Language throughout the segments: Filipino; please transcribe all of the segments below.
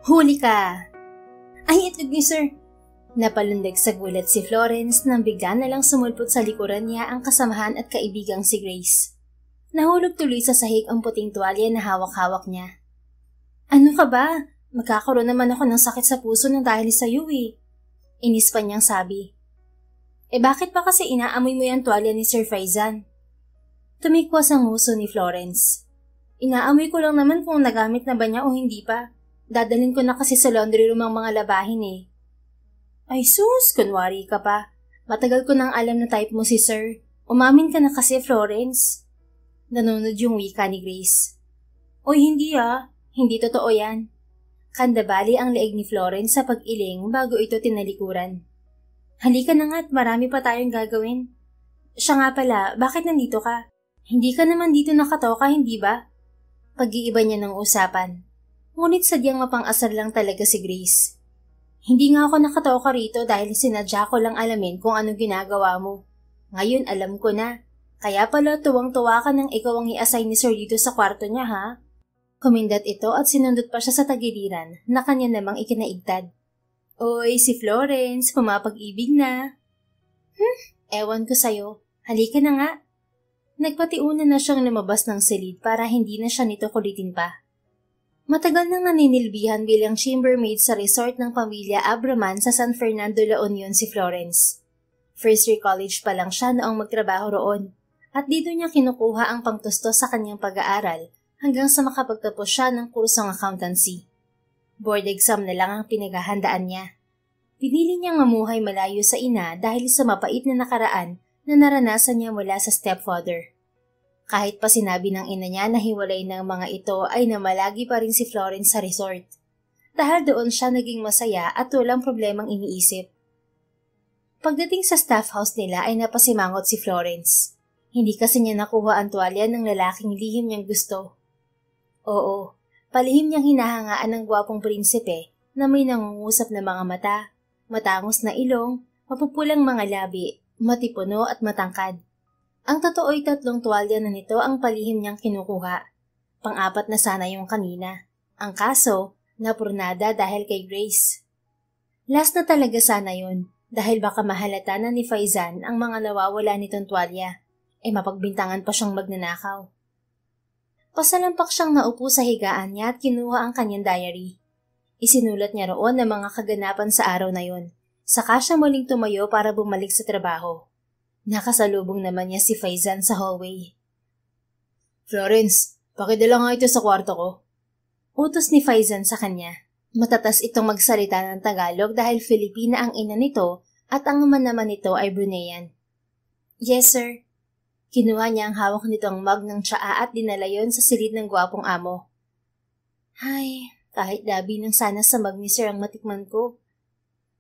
Huli ka! Ay, itlog niyo, sir! Napalundag sa gulat si Florence nang bigla na lang sumulpot sa likuran niya ang kasamahan at kaibigang si Grace. Nahulog tuloy sa sahig ang puting tuwalya na hawak-hawak niya. Ano ka ba? Magkakaroon naman ako ng sakit sa puso nang dahil sa iyo eh. Inis pa niyang sabi. Bakit pa kasi inaamoy mo yung tuwalya ni Sir Faizan? Tumikwas ang nguso ni Florence. Inaamoy ko lang naman kung nagamit na ba niya o hindi pa. Dadalhin ko na kasi sa laundry room ang mga labahin eh. Ay sus, kunwari ka pa. Matagal ko nang alam na type mo si Sir. Umamin ka na kasi, Florence. Nanunod yung wika ni Grace. Oy, hindi ah. Hindi totoo yan. Kandabali ang leeg ni Florence sa pag-iling bago ito tinalikuran. Halika na nga't marami pa tayong gagawin. Siya nga pala, bakit nandito ka? Hindi ka naman dito nakatoka, hindi ba? Pag-iiba niya ng usapan. Ngunit sadyang mapang-asar lang talaga si Grace. Hindi nga ako nakatoka rito dahil sinadya ko lang alamin kung anong ginagawa mo. Ngayon alam ko na. Kaya pala tuwang-tuwa ka nang ikaw ang i-assign ni Sir dito sa kwarto niya, ha? Kumindat ito at sinundot pa siya sa tagiliran na kanya namang ikinaigtad. Oy, si Florence, pumapag-ibig na. Ewan ko sa'yo. Halika na nga. Nagpatiunan na siyang lumabas ng silid para hindi na siya nito kulitin pa. Matagal nang naninilbihan bilang chambermaid sa resort ng pamilya Abraman sa San Fernando, La Union si Florence. First year college pa lang siya noong magtrabaho roon at dito niya kinukuha ang pangtusto sa kanyang pag-aaral hanggang sa makapagtapos siya ng kursong accountancy. Board exam na lang ang pinaghahandaan niya. Pinili niyang mamuhay malayo sa ina dahil sa mapait na nakaraan na naranasan niya mula sa stepfather. Kahit pa sinabi ng ina niya na hiwalay ng mga ito ay namalagi pa rin si Florence sa resort. Dahil doon siya naging masaya at walang problemang iniisip. Pagdating sa staff house nila ay napasimangot si Florence. Hindi kasi niya nakuha ang tuwalya ng lalaking lihim niyang gusto. Oo, palihim niyang hinahangaan ng gwapong prinsipe na may nangungusap na mga mata, matangos na ilong, mapupulang mga labi, matipuno at matangkad. Ang totoo'y 3 tuwalya na nito ang palihim niyang kinukuha. Pang-4 na sana yung kanina. Ang kaso, napurnada dahil kay Grace. Last na talaga sana yun, dahil baka mahalata na ni Faizan ang mga nawawala nitong tuwalya. Mapagbintangan pa siyang magnanakaw. Pasalampak siyang naupo sa higaan niya at kinuha ang kanyang diary. Isinulat niya roon ang mga kaganapan sa araw na yun. Saka siya muling tumayo para bumalik sa trabaho. Nakasalubong naman niya si Faizan sa hallway. Florence, pakidala nga ito sa kwarto ko. Utos ni Faizan sa kanya. Matatas itong magsalita ng Tagalog dahil Filipina ang ina nito at ang ama naman nito ay Bruneian. Yes, sir. Kinuha niya ang hawak nitong mug ng tsaa at dinala yon sa silid ng gwapong amo. Hay, kahit labi ng sana sa mug ni sir ang matikman ko.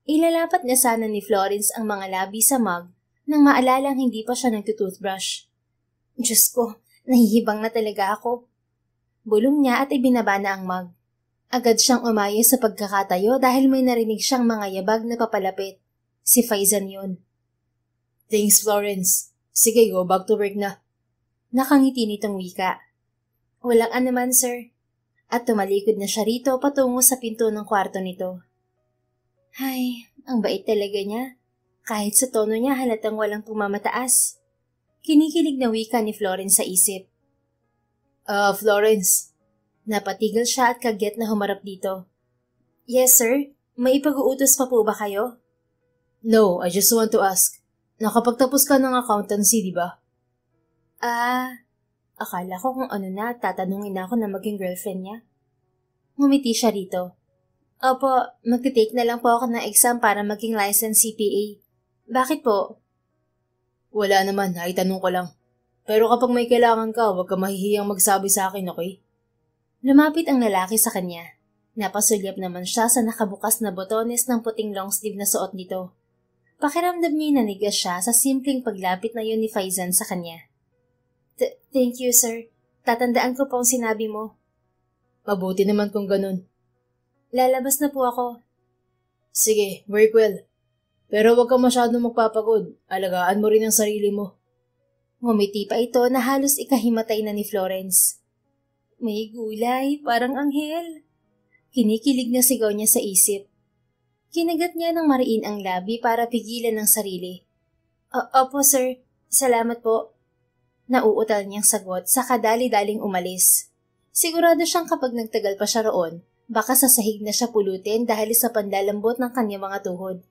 Ilalapat niya sana ni Florence ang mga labi sa mug nang maalalang hindi pa siya nagtutoothbrush. Diyos ko, nahihibang na talaga ako. Bulong niya at ibinaba na ang mug. Agad siyang umayo sa pagkakatayo dahil may narinig siyang mga yabag na papalapit. Si Faizan yun. Thanks, Florence. Sige, go back to work na. Nakangiti nitong wika. Walang anuman, sir. At tumalikod na siya rito patungo sa pinto ng kwarto nito. Hay, ang bait talaga niya. Kahit sa tono niya halatang walang pumamataas. Kinikilig na wika ni Florence sa isip. Florence. Napatigil siya at kagyat na humarap dito. Yes, sir. May ipag-uutos pa po ba kayo? No, I just want to ask. Nakapagtapos ka ng accountancy, di ba? Akala ko kung ano na tatanungin ako na maging girlfriend niya. Ngumiti siya rito. Opo, magtitake na lang po ako ng exam para maging licensed CPA. Bakit po? Wala naman, naitanong ko lang. Pero kapag may kailangan ka, huwag ka mahihiyang magsabi sa akin, okay? Lumapit ang lalaki sa kanya. Napasulyap naman siya sa nakabukas na botones ng puting long sleeve na suot nito. Pakiramdam niya nanigas siya sa simpleng paglapit na yun ni Faizan sa kanya. Thank you, sir. Tatandaan ko po ang sinabi mo. Mabuti naman kung ganun. Lalabas na po ako. Sige, work well. Pero huwag kang masyadong magpapagod. Alagaan mo rin ang sarili mo. Ngumiti pa ito na halos ikahimatay na ni Florence. May gulay, parang anghel. Kinikilig na sigaw niya sa isip. Kinagat niya ng mariin ang labi para pigilan ng sarili. Opo sir, salamat po. Nauutal niyang sagot sa kadali-daling umalis. Sigurado siyang kapag nagtagal pa siya roon, baka sa sahig na siya pulutin dahil sa panlalambot ng kanyang mga tuhod.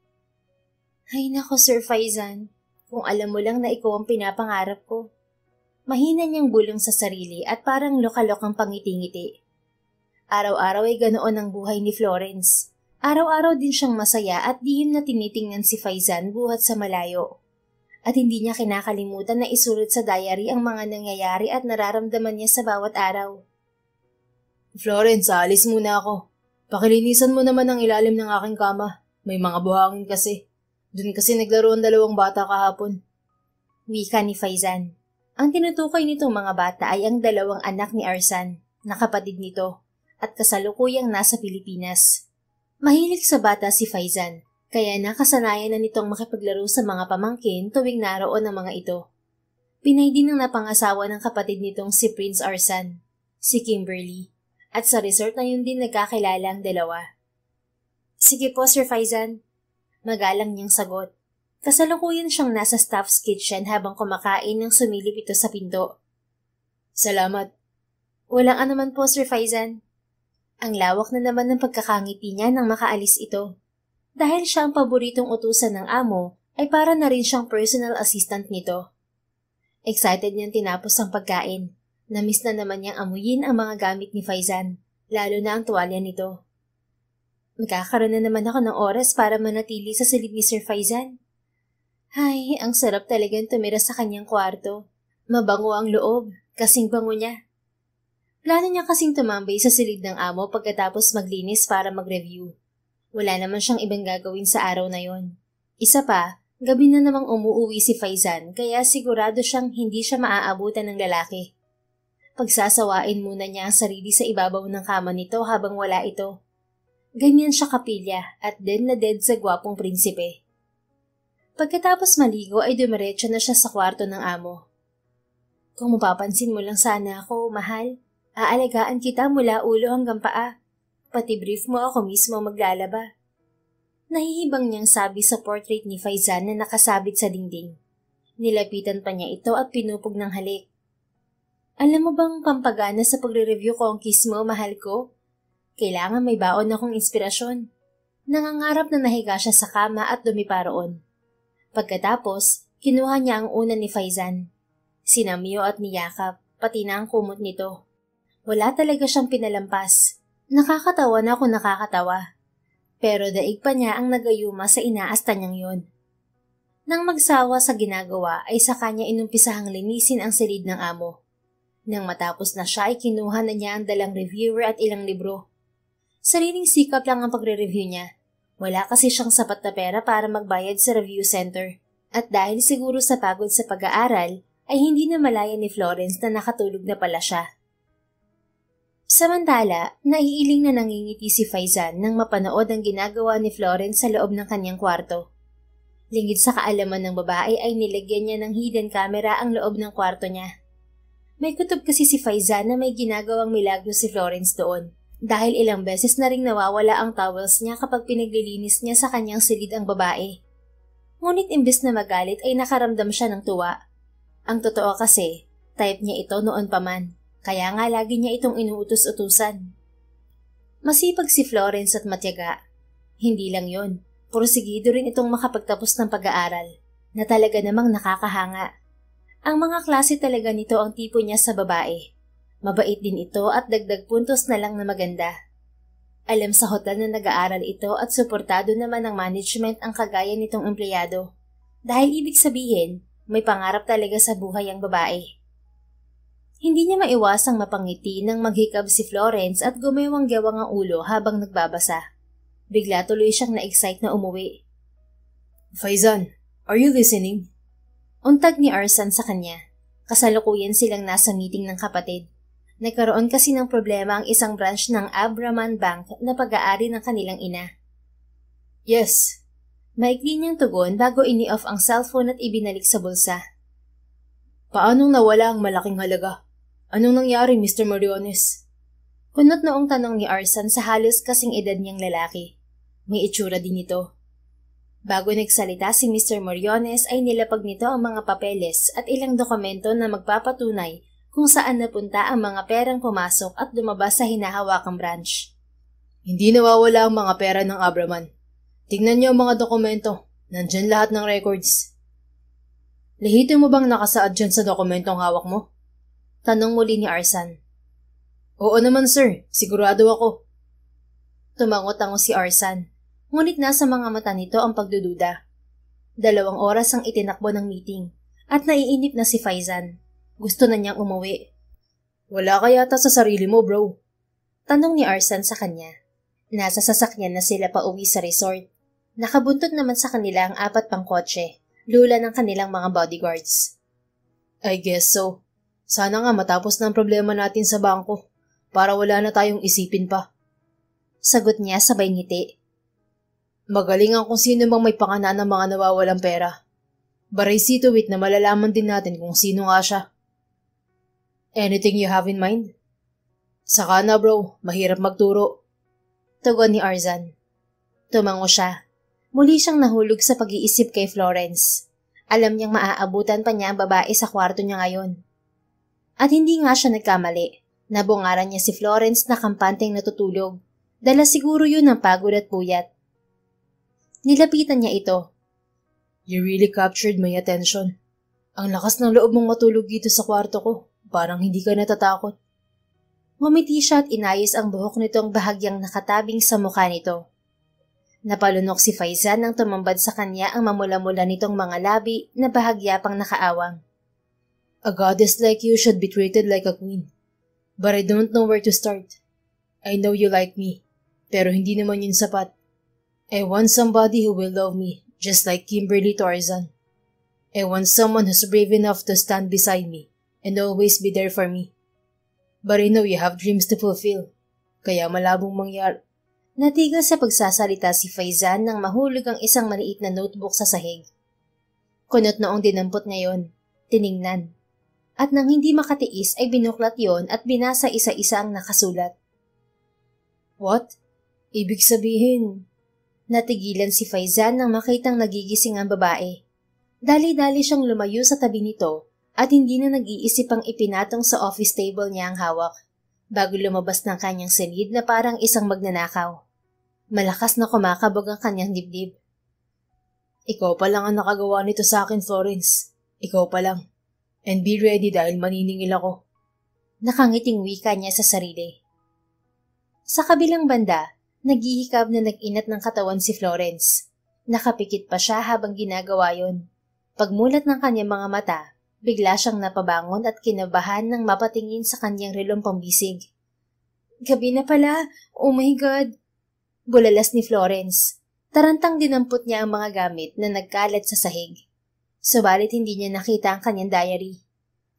Ay nako Sir Faizan, kung alam mo lang na ikaw ang pinapangarap ko. Mahina niyang bulong sa sarili at parang lokalokang pangiti-ngiti. Araw-araw ay ganoon ang buhay ni Florence. Araw-araw din siyang masaya at dihim na tinitingnan si Faizan buhat sa malayo. At hindi niya kinakalimutan na isulat sa diary ang mga nangyayari at nararamdaman niya sa bawat araw. Florence, alis muna ako. Pakilinisan mo naman ang ilalim ng aking kama. May mga buhangin kasi. Doon kasi naglaro ang dalawang bata kahapon. Wika ni Faizan. Ang tinutukoy nitong mga bata ay ang dalawang anak ni Arsan, na kapatid nito, at kasalukuyang nasa Pilipinas. Mahilig sa bata si Faizan. Kaya nakasanayan na nitong makipaglaro sa mga pamangkin tuwing naroon ang mga ito. Pinay din ang napangasawa ng kapatid nitong si Prince Arsan, si Kimberly, at sa resort na yun din nagkakilala ang dalawa. Sige po Sir Faizan, magalang niyang sagot. Kasalukuyan siyang nasa staff's kitchen habang kumakain nang sumilip ito sa pinto. Salamat. Walang anuman po Sir Faizan. Ang lawak na naman ng pagkakangiti niya nang makaalis ito. Dahil siya ang paboritong utusan ng amo, ay para na rin siyang personal assistant nito. Excited niyang tinapos ang pagkain. Namiss na naman niyang amuyin ang mga gamit ni Faizan, lalo na ang tuwalya nito. Magkakaroon na naman ako ng oras para manatili sa silid ni Sir Faizan. Ay, ang sarap talagang tumira sa kanyang kwarto. Mabango ang loob, kasing bango niya. Plano niya kasing tumambay sa silid ng amo pagkatapos maglinis para mag-review. Wala naman siyang ibang gagawin sa araw na yon. Isa pa, gabi na namang umuuwi si Faizan kaya sigurado siyang hindi siya maaabutan ng lalaki. Pagsasawain muna niya ang sarili sa ibabaw ng kama nito habang wala ito. Ganyan siya kapilya at dead na dead sa gwapong prinsipe. Pagkatapos maligo ay dumiretso na siya sa kwarto ng amo. Kung mapapansin mo lang sana ako, mahal, aalagaan kita mula ulo hanggang paa. Pati brief mo ako mismo maglalaba. Nahihibang niyang sabi sa portrait ni Faizan na nakasabit sa dingding. Nilapitan pa niya ito at pinupog ng halik. Alam mo bang pampagana sa pagre-review ko ang kiss mo, mahal ko? Kailangan may baon akong inspirasyon. Nangangarap na nahiga siya sa kama at dumipa roon. Pagkatapos, kinuha niya ang una ni Faizan. Sinamyo at niyakap, pati na ang kumot nito. Wala talaga siyang pinalampas. Nakakatawa na kung nakakatawa. Pero daig pa niya ang nagayuma sa inaasta niyang yon. Nang magsawa sa ginagawa ay sa kanya inumpisahang linisin ang silid ng amo. Nang matapos na siya ay kinuha na niya ang dalang reviewer at ilang libro. Sariling sikap lang ang pagre-review niya. Wala kasi siyang sapat na pera para magbayad sa review center. At dahil siguro sa pagod sa pag-aaral, ay hindi na malaya ni Florence na nakatulog na pala siya. Samantala, naiiling na nangingiti si Faizan nang mapanood ang ginagawa ni Florence sa loob ng kanyang kwarto. Lingid sa kaalaman ng babae ay nilagyan niya ng hidden camera ang loob ng kwarto niya. May kutob kasi si Faizan na may ginagawang milagro si Florence doon dahil ilang beses na ring nawawala ang towels niya kapag pinaglilinis niya sa kanyang silid ang babae. Ngunit imbes na magalit ay nakaramdam siya ng tuwa. Ang totoo kasi, type niya ito noon pa man. Kaya nga lagi niya itong inuutos-utusan. Masipag si Florence at matyaga. Hindi lang yon, porsigido rin itong makapagtapos ng pag-aaral, na talaga namang nakakahanga. Ang mga klase talaga nito ang tipo niya sa babae. Mabait din ito at dagdag puntos na lang na maganda. Alam sa hotel na nag-aaral ito at suportado naman ng management ang kagaya nitong empleyado. Dahil ibig sabihin, may pangarap talaga sa buhay ang babae. Hindi niya maiwasang mapangiti nang maghikab si Florence at gumewang-gewang ang ulo habang nagbabasa. Bigla tuloy siyang na-excite na umuwi. Faizan, are you listening? Untag ni Arsan sa kanya. Kasalukuyan silang nasa meeting ng kapatid. Nagkaroon kasi ng problema ang isang branch ng Abraman Bank na pag-aari ng kanilang ina. Yes. Maikli niyang tugon bago ini-off ang cellphone at ibinalik sa bulsa. Paanong nawala ang malaking halaga? Anong nangyari, Mr. Moriones? Kunot noong tanong ni Arsan sa halos kasing edad niyang lalaki. May itsura din ito. Bago nagsalita si Mr. Moriones ay nilapag nito ang mga papeles at ilang dokumento na magpapatunay kung saan napunta ang mga perang pumasok at lumabas sa hinahawakang branch. Hindi nawawala ang mga pera ng Abraman. Tingnan niyo ang mga dokumento. Nandyan lahat ng records. Lehito mo bang nakasaad dyan sa dokumentong hawak mo? Tanong muli ni Arsan. Oo naman sir, sigurado ako. Tumango-tango si Arsan, ngunit nasa mga mata nito ang pagdududa. 2 oras ang itinakbo ng meeting at naiinip na si Faizan. Gusto na niyang umuwi. Wala ka yata sa sarili mo bro? Tanong ni Arsan sa kanya. Nasa sasakyan na sila pa uwi sa resort. Nakabuntot naman sa kanila ang 4 pang kotse, lula ng kanilang mga bodyguards. I guess so. Sana nga matapos na ang problema natin sa bangko para wala na tayong isipin pa. Sagot niya sabay ngiti. Magaling ang kung sino bang may pakana ng mga nawawalang pera. But I see to it na malalaman din natin kung sino nga siya. Anything you have in mind? Saka na bro, mahirap magturo. Tugon ni Arzan. Tumango siya. Muli siyang nahulog sa pag-iisip kay Florence. Alam niyang maaabutan pa niya ang babae sa kwarto niya ngayon. At hindi nga siya nagkamali. Nabungaran niya si Florence na kampanteng natutulog. Dala siguro yun ng pagod at puyat. Nilapitan niya ito. You really captured my attention. Ang lakas ng loob mong matulog dito sa kwarto ko. Parang hindi ka natatakot. Ngumiti siya at inayos ang buhok nitong bahagyang nakatabing sa mukha nito. Napalunok si Faizan nang tumambad sa kanya ang mamula-mula nitong mga labi na bahagya pang nakaawang. A goddess like you should be treated like a queen. But I don't know where to start. I know you like me, pero hindi naman yun sapat. I want somebody who will love me, just like Kimberly Tarzan. I want someone who's brave enough to stand beside me and always be there for me. But I know you have dreams to fulfill, kaya malabong mangyari. Natigil sa pagsasalita si Faizan nang mahulog ang isang maliit na notebook sa sahig. Kunot noong dinampot ngayon, tiningnan. At nang hindi makatiis ay binuklat yon at binasa isa-isa ang nakasulat. What? Ibig sabihin? Natigilan si Faizan nang makitang nagigising ang babae. Dali-dali siyang lumayo sa tabi nito at hindi na nag-iisip ang ipinatong sa office table niya ang hawak, bago lumabas ng kanyang silid na parang isang magnanakaw. Malakas na kumakabog ang kanyang dibdib. Ikaw pa lang ang nakagawa nito sa akin, Florence. Ikaw pa lang. And be ready dahil maniningil ako. Nakangiting wika niya sa sarili. Sa kabilang banda, naghihikab na nag-inat ng katawan si Florence. Nakapikit pa siya habang ginagawa yon. Pagmulat ng kanyang mga mata, bigla siyang napabangon at kinabahan nang mapatingin sa kanyang relong pambisig. Gabi na pala! Oh my God! Bulalas ni Florence. Tarantang dinampot niya ang mga gamit na nagkalat sa sahig. Subalit hindi niya nakita ang kanyang diary.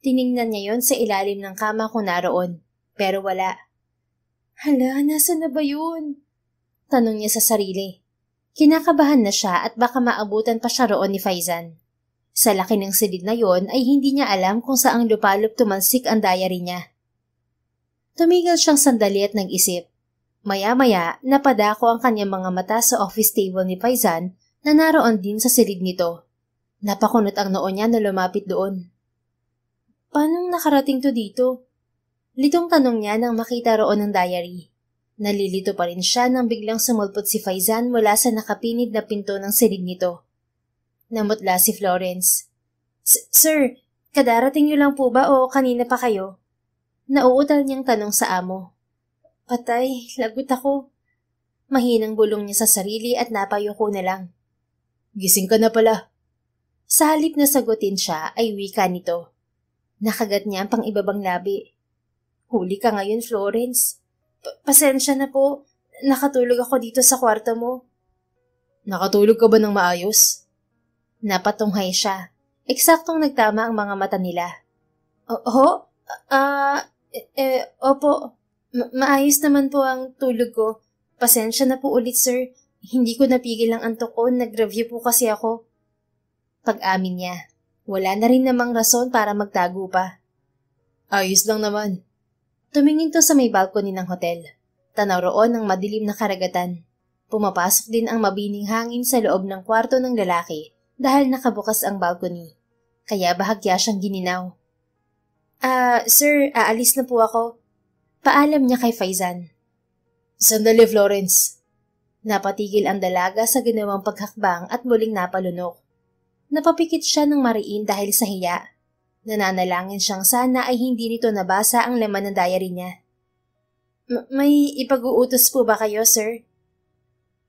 Tiningnan niya yon sa ilalim ng kama kung naroon, pero wala. Hala, nasa na ba yun? Tanong niya sa sarili. Kinakabahan na siya at baka maabutan pa siya roon ni Faizan. Sa laki ng silid na yon ay hindi niya alam kung saang lupalop tumansik ang diary niya. Tumigil siyang sandali at nag-isip. Maya-maya, napadako ang kanyang mga mata sa office table ni Faizan na naroon din sa silid nito. Napakunot ang noo niya na lumapit doon. Paano nakarating to dito? Litong tanong niya nang makita roon ang diary. Nalilito pa rin siya nang biglang sumulpot si Faizan mula sa nakapinid na pinto ng silid nito. Namutla si Florence. Sir, kadarating niyo lang po ba o kanina pa kayo? Nauutal niyang tanong sa amo. Patay, lagot ako. Mahinang bulong niya sa sarili at napayuko na lang. Gising ka na pala. Sa halip na sagutin siya ay wika nito. Nakagat niya ang pang-ibabang labi. Huli ka ngayon, Florence. Pasensya na po. Nakatulog ako dito sa kwarto mo. Nakatulog ka ba ng maayos? Napatunghay siya. Eksaktong nagtama ang mga mata nila. Opo. Maayos naman po ang tulog ko. Pasensya na po ulit, sir. Hindi ko napigil ang antok ko. Nag-review po kasi ako. Pag-amin niya, wala na rin namang rason para magtago pa. Ayos lang naman. Tumingin to sa may balcony ng hotel. Tanaw roon ang madilim na karagatan. Pumapasok din ang mabining hangin sa loob ng kwarto ng lalaki dahil nakabukas ang balcony. Kaya bahagya siyang gininaw. Sir, aalis na po ako. Paalam niya kay Faizan. Sandali, Florence. Napatigil ang dalaga sa ginawang paghakbang at muling napalunok. Napapikit siya ng mariin dahil sa hiya. Nananalangin siyang sana ay hindi nito nabasa ang laman ng diary niya. May ipag-uutos po ba kayo, sir?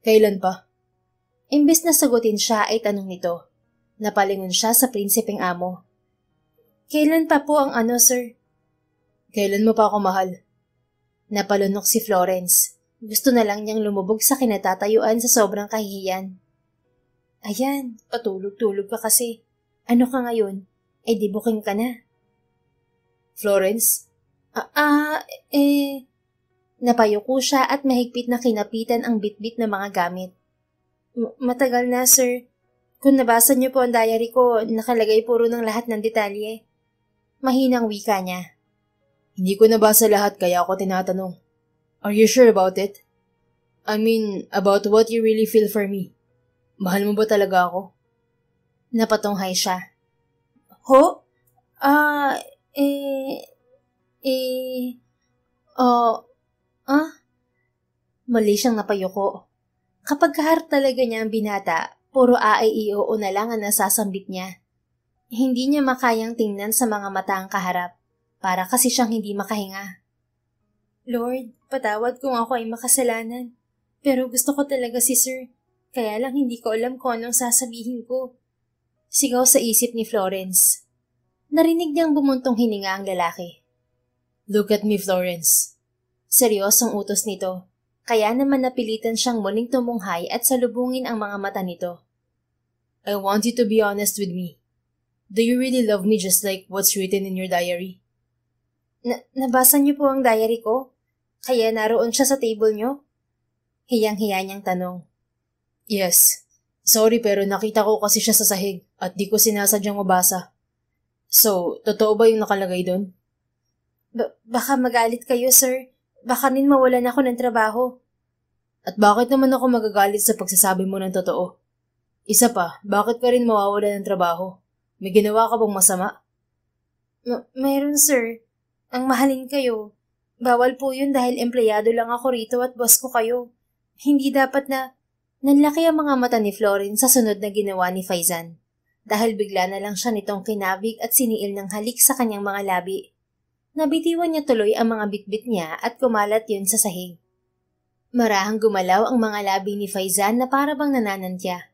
Kailan pa? Imbes na sagutin siya ay tanong nito. Napalingon siya sa prinsipeng amo. Kailan pa po ang sir? Kailan mo pa ako mahal? Napalunok si Florence. Gusto na lang niyang lumubog sa kinatatayuan sa sobrang kahihiyan. Ayan, patulog-tulog ka kasi. Ano ka ngayon? Eh di booking ka na. Florence? Napayuko siya at mahigpit na kinapitan ang bitbit na mga gamit. Matagal na, sir. Kung nabasa niyo po ang diary ko, nakalagay puro ng lahat ng detalye. Mahinang wika niya. Hindi ko nabasa lahat kaya ako tinatanong. Are you sure about it? I mean, about what you really feel for me. Mahal mo ba talaga ako? Napatunghay siya. Ho? Mali siyang napayuko. Kapag kaharap talaga niya ang binata, puro oo na lang ang nasasambit niya. Hindi niya makayang tingnan sa mga mata ang kaharap, para kasi siyang hindi makahinga. Lord, patawad kung ako ay makasalanan, pero gusto ko talaga si Sir, kaya lang hindi ko alam kung anong sasabihin ko. Sigaw sa isip ni Florence. Narinig niyang bumuntong hininga ang lalaki. Look at me, Florence. Seryosong utos nito, kaya naman napilitan siyang muling tumunghay at salubungin ang mga mata nito. I want you to be honest with me. Do you really love me just like what's written in your diary? Nabasa niyo po ang diary ko? Kaya naroon siya sa table niyo? Hiyang-hiya niyang tanong. Yes. Sorry pero nakita ko kasi siya sa sahig at di ko sinasadyang mabasa. So, totoo ba yung nakalagay doon? Baka magalit kayo, sir. Baka rin mawalan ako ng trabaho. At bakit naman ako magagalit sa pagsasabi mo ng totoo? Isa pa, bakit ka rin mawawalan ng trabaho? May ginawa ka bang masama? Mayroon, sir. Ang mahalin kayo. Bawal po yun dahil empleyado lang ako rito at boss ko kayo. Hindi dapat na... Nanlaki ang mga mata ni Florence sa sunod na ginawa ni Faizan. Dahil bigla na lang siya nitong kinabig at siniil ng halik sa kanyang mga labi. Nabitiwan niya tuloy ang mga bitbit niya at kumalat yun sa sahig. Marahang gumalaw ang mga labi ni Faizan na para bang nananantya.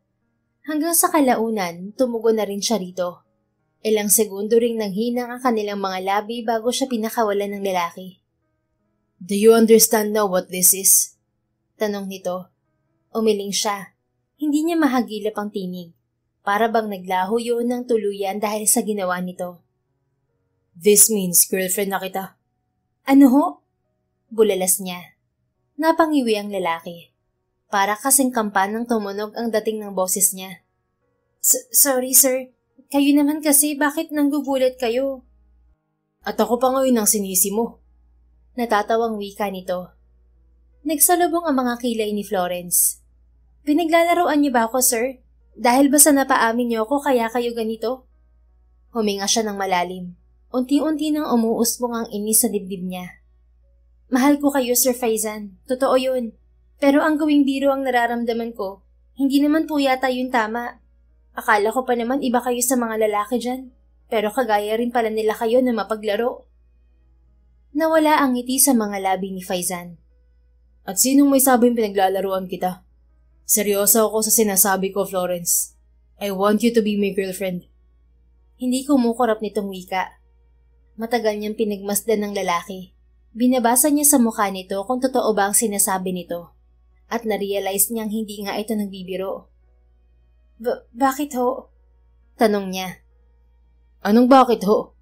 Hanggang sa kalaunan, tumugo na rin siya rito. Ilang segundo ring nanghinang ang kanilang mga labi bago siya pinakawalan ng lalaki. Do you understand now what this is? Tanong nito. Umiling siya. Hindi niya mahagilap ang tinig. Para bang naglaho yun ng tuluyan dahil sa ginawa nito. This means girlfriend na kita. Ano ho? Bulalas niya. Napangiwi ang lalaki. Para kasing kampan ng tumunog ang dating ng boses niya. Sorry sir, kayo naman kasi bakit nanggugulat kayo? At ako pa ngayon ang sinisi mo. Natatawang wika nito. Nagsalubong ang mga kilay ni Florence. Pinaglalaroan niyo ba ako, sir? Dahil ba sa napaamin niyo ako kaya kayo ganito? Huminga siya ng malalim. Unti-unti nang umuusbong ang inis sa dibdib niya. Mahal ko kayo, Sir Faizan. Totoo yun. Pero ang gawing biro ang nararamdaman ko, hindi naman po yata yun tama. Akala ko pa naman iba kayo sa mga lalaki dyan. Pero kagaya rin pala nila kayo na mapaglaro. Nawala ang ngiti sa mga labi ni Faizan. At sinong may sabing pinaglalaruan kita? Seryoso ako sa sinasabi ko, Florence. I want you to be my girlfriend. Hindi kumukurap nitong wika. Matagal niyang pinagmasdan ng lalaki. Binabasa niya sa mukha nito kung totoo ba ang sinasabi nito. At narealize niyang hindi nga ito nagbibiro. Bakit ho? Tanong niya. Anong bakit ho?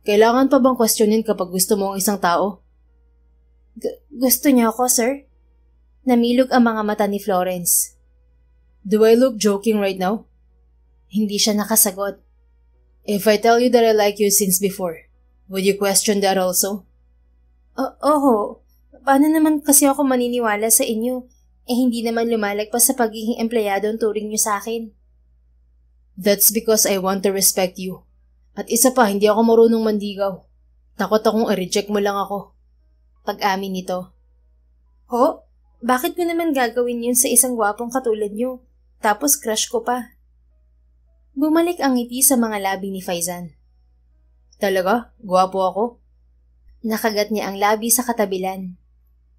Kailangan pa bang questionin kapag gusto mo ang isang tao? Gusto niyo ako, sir? Namilog ang mga mata ni Florence. Do I look joking right now? Hindi siya nakasagot. If I tell you that I like you since before, would you question that also? Oo, paano naman kasi ako maniniwala sa inyo? Hindi naman lumalagpas sa pagiging empleyado ang turing niyo sa akin. That's because I want to respect you. At isa pa, hindi ako marunong mandigaw. Takot akong i-reject mo lang ako. Pag-amin nito. Ho? Bakit ko naman gagawin yun sa isang gwapong katulad niyo? Tapos crush ko pa. Bumalik ang ngiti sa mga labi ni Faizan. Talaga? Gwapo ako? Nakagat niya ang labi sa katabilan.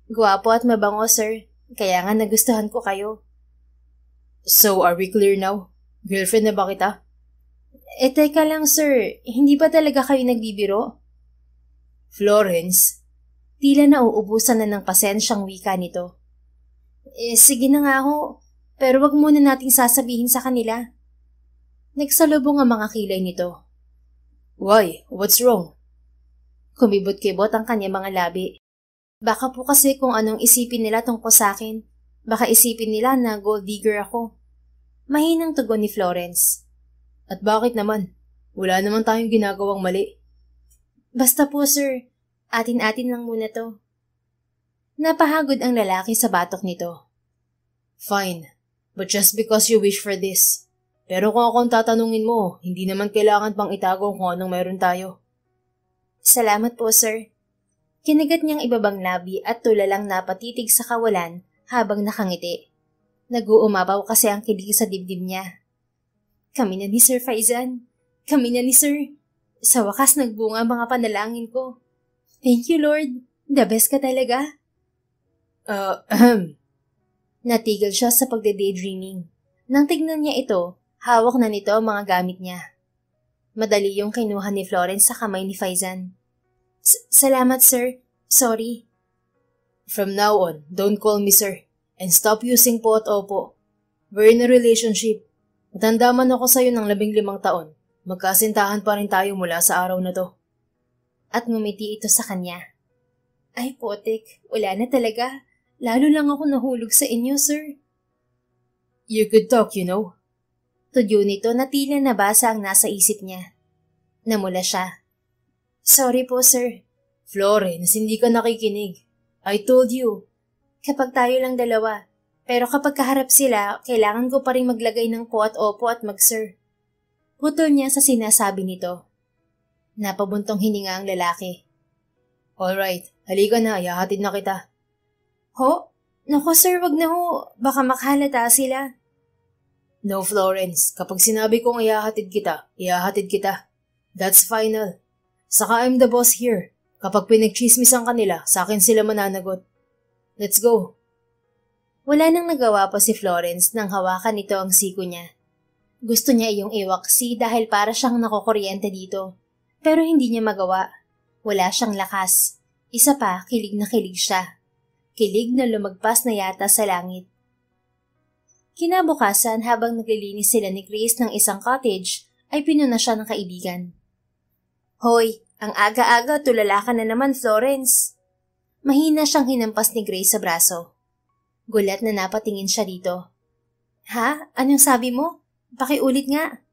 Gwapo at mabango, sir. Kaya nga nagustuhan ko kayo. So, are we clear now? Girlfriend na ba kita? Teka lang, sir. Hindi ba talaga kayo nagbibiro? Florence? Tila nauubusan na ng pasensyang wika nito. Sige na nga ho. Pero wag muna nating sasabihin sa kanila. Nagsalubong ang mga kilay nito. Why? What's wrong? Kumibot-kibot ang kanya mga labi. Baka po kasi kung anong isipin nila tungkol sa akin. Baka isipin nila na gold digger ako. Mahinang tugon ni Florence. At bakit naman? Wala naman tayong ginagawang mali. Basta po, sir. Atin-atin lang muna to. Napahagod ang lalaki sa batok nito. Fine. But just because you wish for this. Pero kung akong tatanungin mo, hindi naman kailangan pang itago kung anong meron tayo. Salamat po, sir. Kinagat niyang ibabang labi at tulalang napatitig sa kawalan habang nakangiti. Nag-uumapaw kasi ang kilig sa dibdib niya. Kami na ni Sir Faizan. Kami na ni Sir. Sa wakas nagbunga ang mga panalangin ko. Thank you, Lord. The best ka talaga. Natigil siya sa pagde-daydreaming. Nang tignan niya ito, hawak na nito ang mga gamit niya. Madali yung kinuha ni Florence sa kamay ni Faizan. Salamat, sir. Sorry. From now on, don't call me sir. And stop using po at opo. We're in a relationship. Matanda man ako sa'yo ng 15 taon. Magkasintahan pa rin tayo mula sa araw na to. At ngumiti ito sa kanya. Ay, potek. Wala na talaga. Lalo lang ako nahulog sa inyo, sir. You could talk, you know. Tudyo nito na tila nabasa ang nasa isip niya. Namula siya. Sorry po, sir. Florence, hindi ka nakikinig. I told you. Kapag tayo lang dalawa. Pero kapag kaharap sila, kailangan ko pa rin maglagay ng po at opo at mag-sir. Putol niya sa sinasabi nito. Napabuntong hininga ang lalaki. Alright, halika na, ihahatid na kita. Ho? Naku sir, wag na ho. Baka makahalata sila. No, Florence. Kapag sinabi kong ihahatid kita. That's final. Saka I'm the boss here. Kapag pinagchismisan kanila, sa akin sila mananagot. Let's go. Wala nang nagawa pa si Florence nang hawakan nito ang siko niya. Gusto niya iyong iwaksi dahil para siyang nakukuryente dito. Pero hindi niya magawa. Wala siyang lakas. Isa pa, kilig na kilig siya. Kilig na lumagpas na yata sa langit. Kinabukasan habang naglilinis sila ni Grace ng isang cottage, ay pinuna siya ng kaibigan. Hoy, ang aga-aga tulala ka na naman, Florence. Mahina siyang hinampas ni Grace sa braso. Gulat na napatingin siya dito. Ha? Anong sabi mo? Pakiulit nga.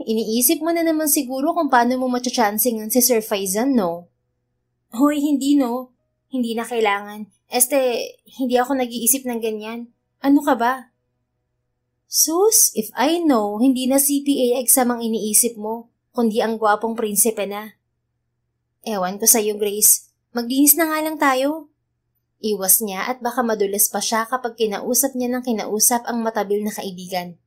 Iniisip mo na naman siguro kung paano mo matchancingan si Sir Faizan, no? Hoy, hindi no. Hindi na kailangan. Hindi ako nag-iisip ng ganyan. Ano ka ba? Sus, if I know, hindi na CPA exam ang iniisip mo, kundi ang gwapong prinsipe na. Ewan ko sa'yo, Grace. Maglinis na nga lang tayo. Iwas niya at baka madulas pa siya kapag kinausap niya ng kinausap ang matabil na kaibigan.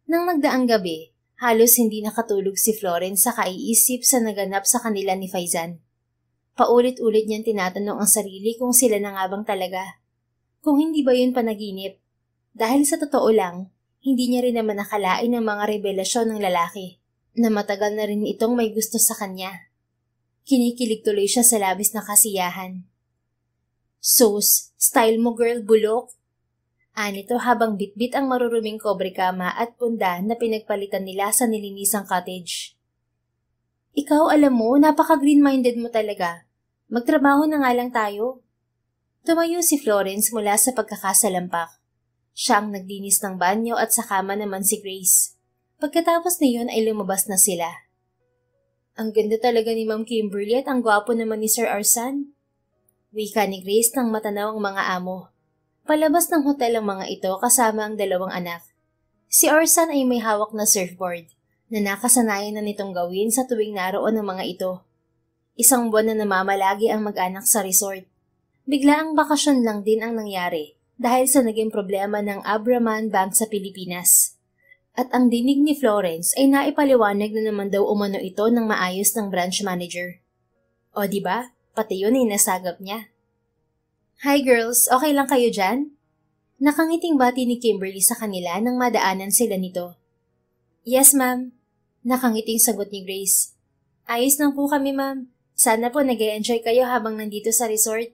Nang nagdaang gabi, halos hindi nakatulog si Florence sa kaiisip sa naganap sa kanila ni Faizan. Paulit-ulit niyang tinatanong ang sarili kung sila na nga bang talaga. Kung hindi ba yun panaginip? Dahil sa totoo lang, hindi niya rin naman nakalain ang mga revelasyon ng lalaki na matagal na rin itong may gusto sa kanya. Kinikilig tuloy siya sa labis na kasiyahan. Sus, style mo girl, bulok. Anito habang bitbit ang maruruming kobre kama at punda na pinagpalitan nila sa nilinisang cottage. Ikaw alam mo, napaka-green-minded mo talaga. Magtrabaho na nga lang tayo. Tumayo si Florence mula sa pagkakasalampak. Siya ang naglinis ng banyo at sa kama naman si Grace. Pagkatapos na yun ay lumabas na sila. Ang ganda talaga ni Ma'am Kimberly at ang gwapo naman ni Sir Arsan. Wika ni Grace ng matanaw ang mga amo. Palabas ng hotel ang mga ito kasama ang dalawang anak. Si Arsan ay may hawak na surfboard na nakasanayan na nitong gawin sa tuwing naroon ng mga ito. Isang buwan na namamalagi ang mag-anak sa resort. Biglaang bakasyon lang din ang nangyari dahil sa naging problema ng Abraman Bank sa Pilipinas. At ang dinig ni Florence ay naipaliwanag na naman daw umano ito ng maayos ng branch manager. O diba, pati yun ay nasagap niya. Hi girls, okay lang kayo dyan? Nakangiting bati ni Kimberly sa kanila nang madaanan sila nito. Yes ma'am, nakangiting sagot ni Grace. Ayos lang po kami ma'am, sana po nag-e-enjoy kayo habang nandito sa resort.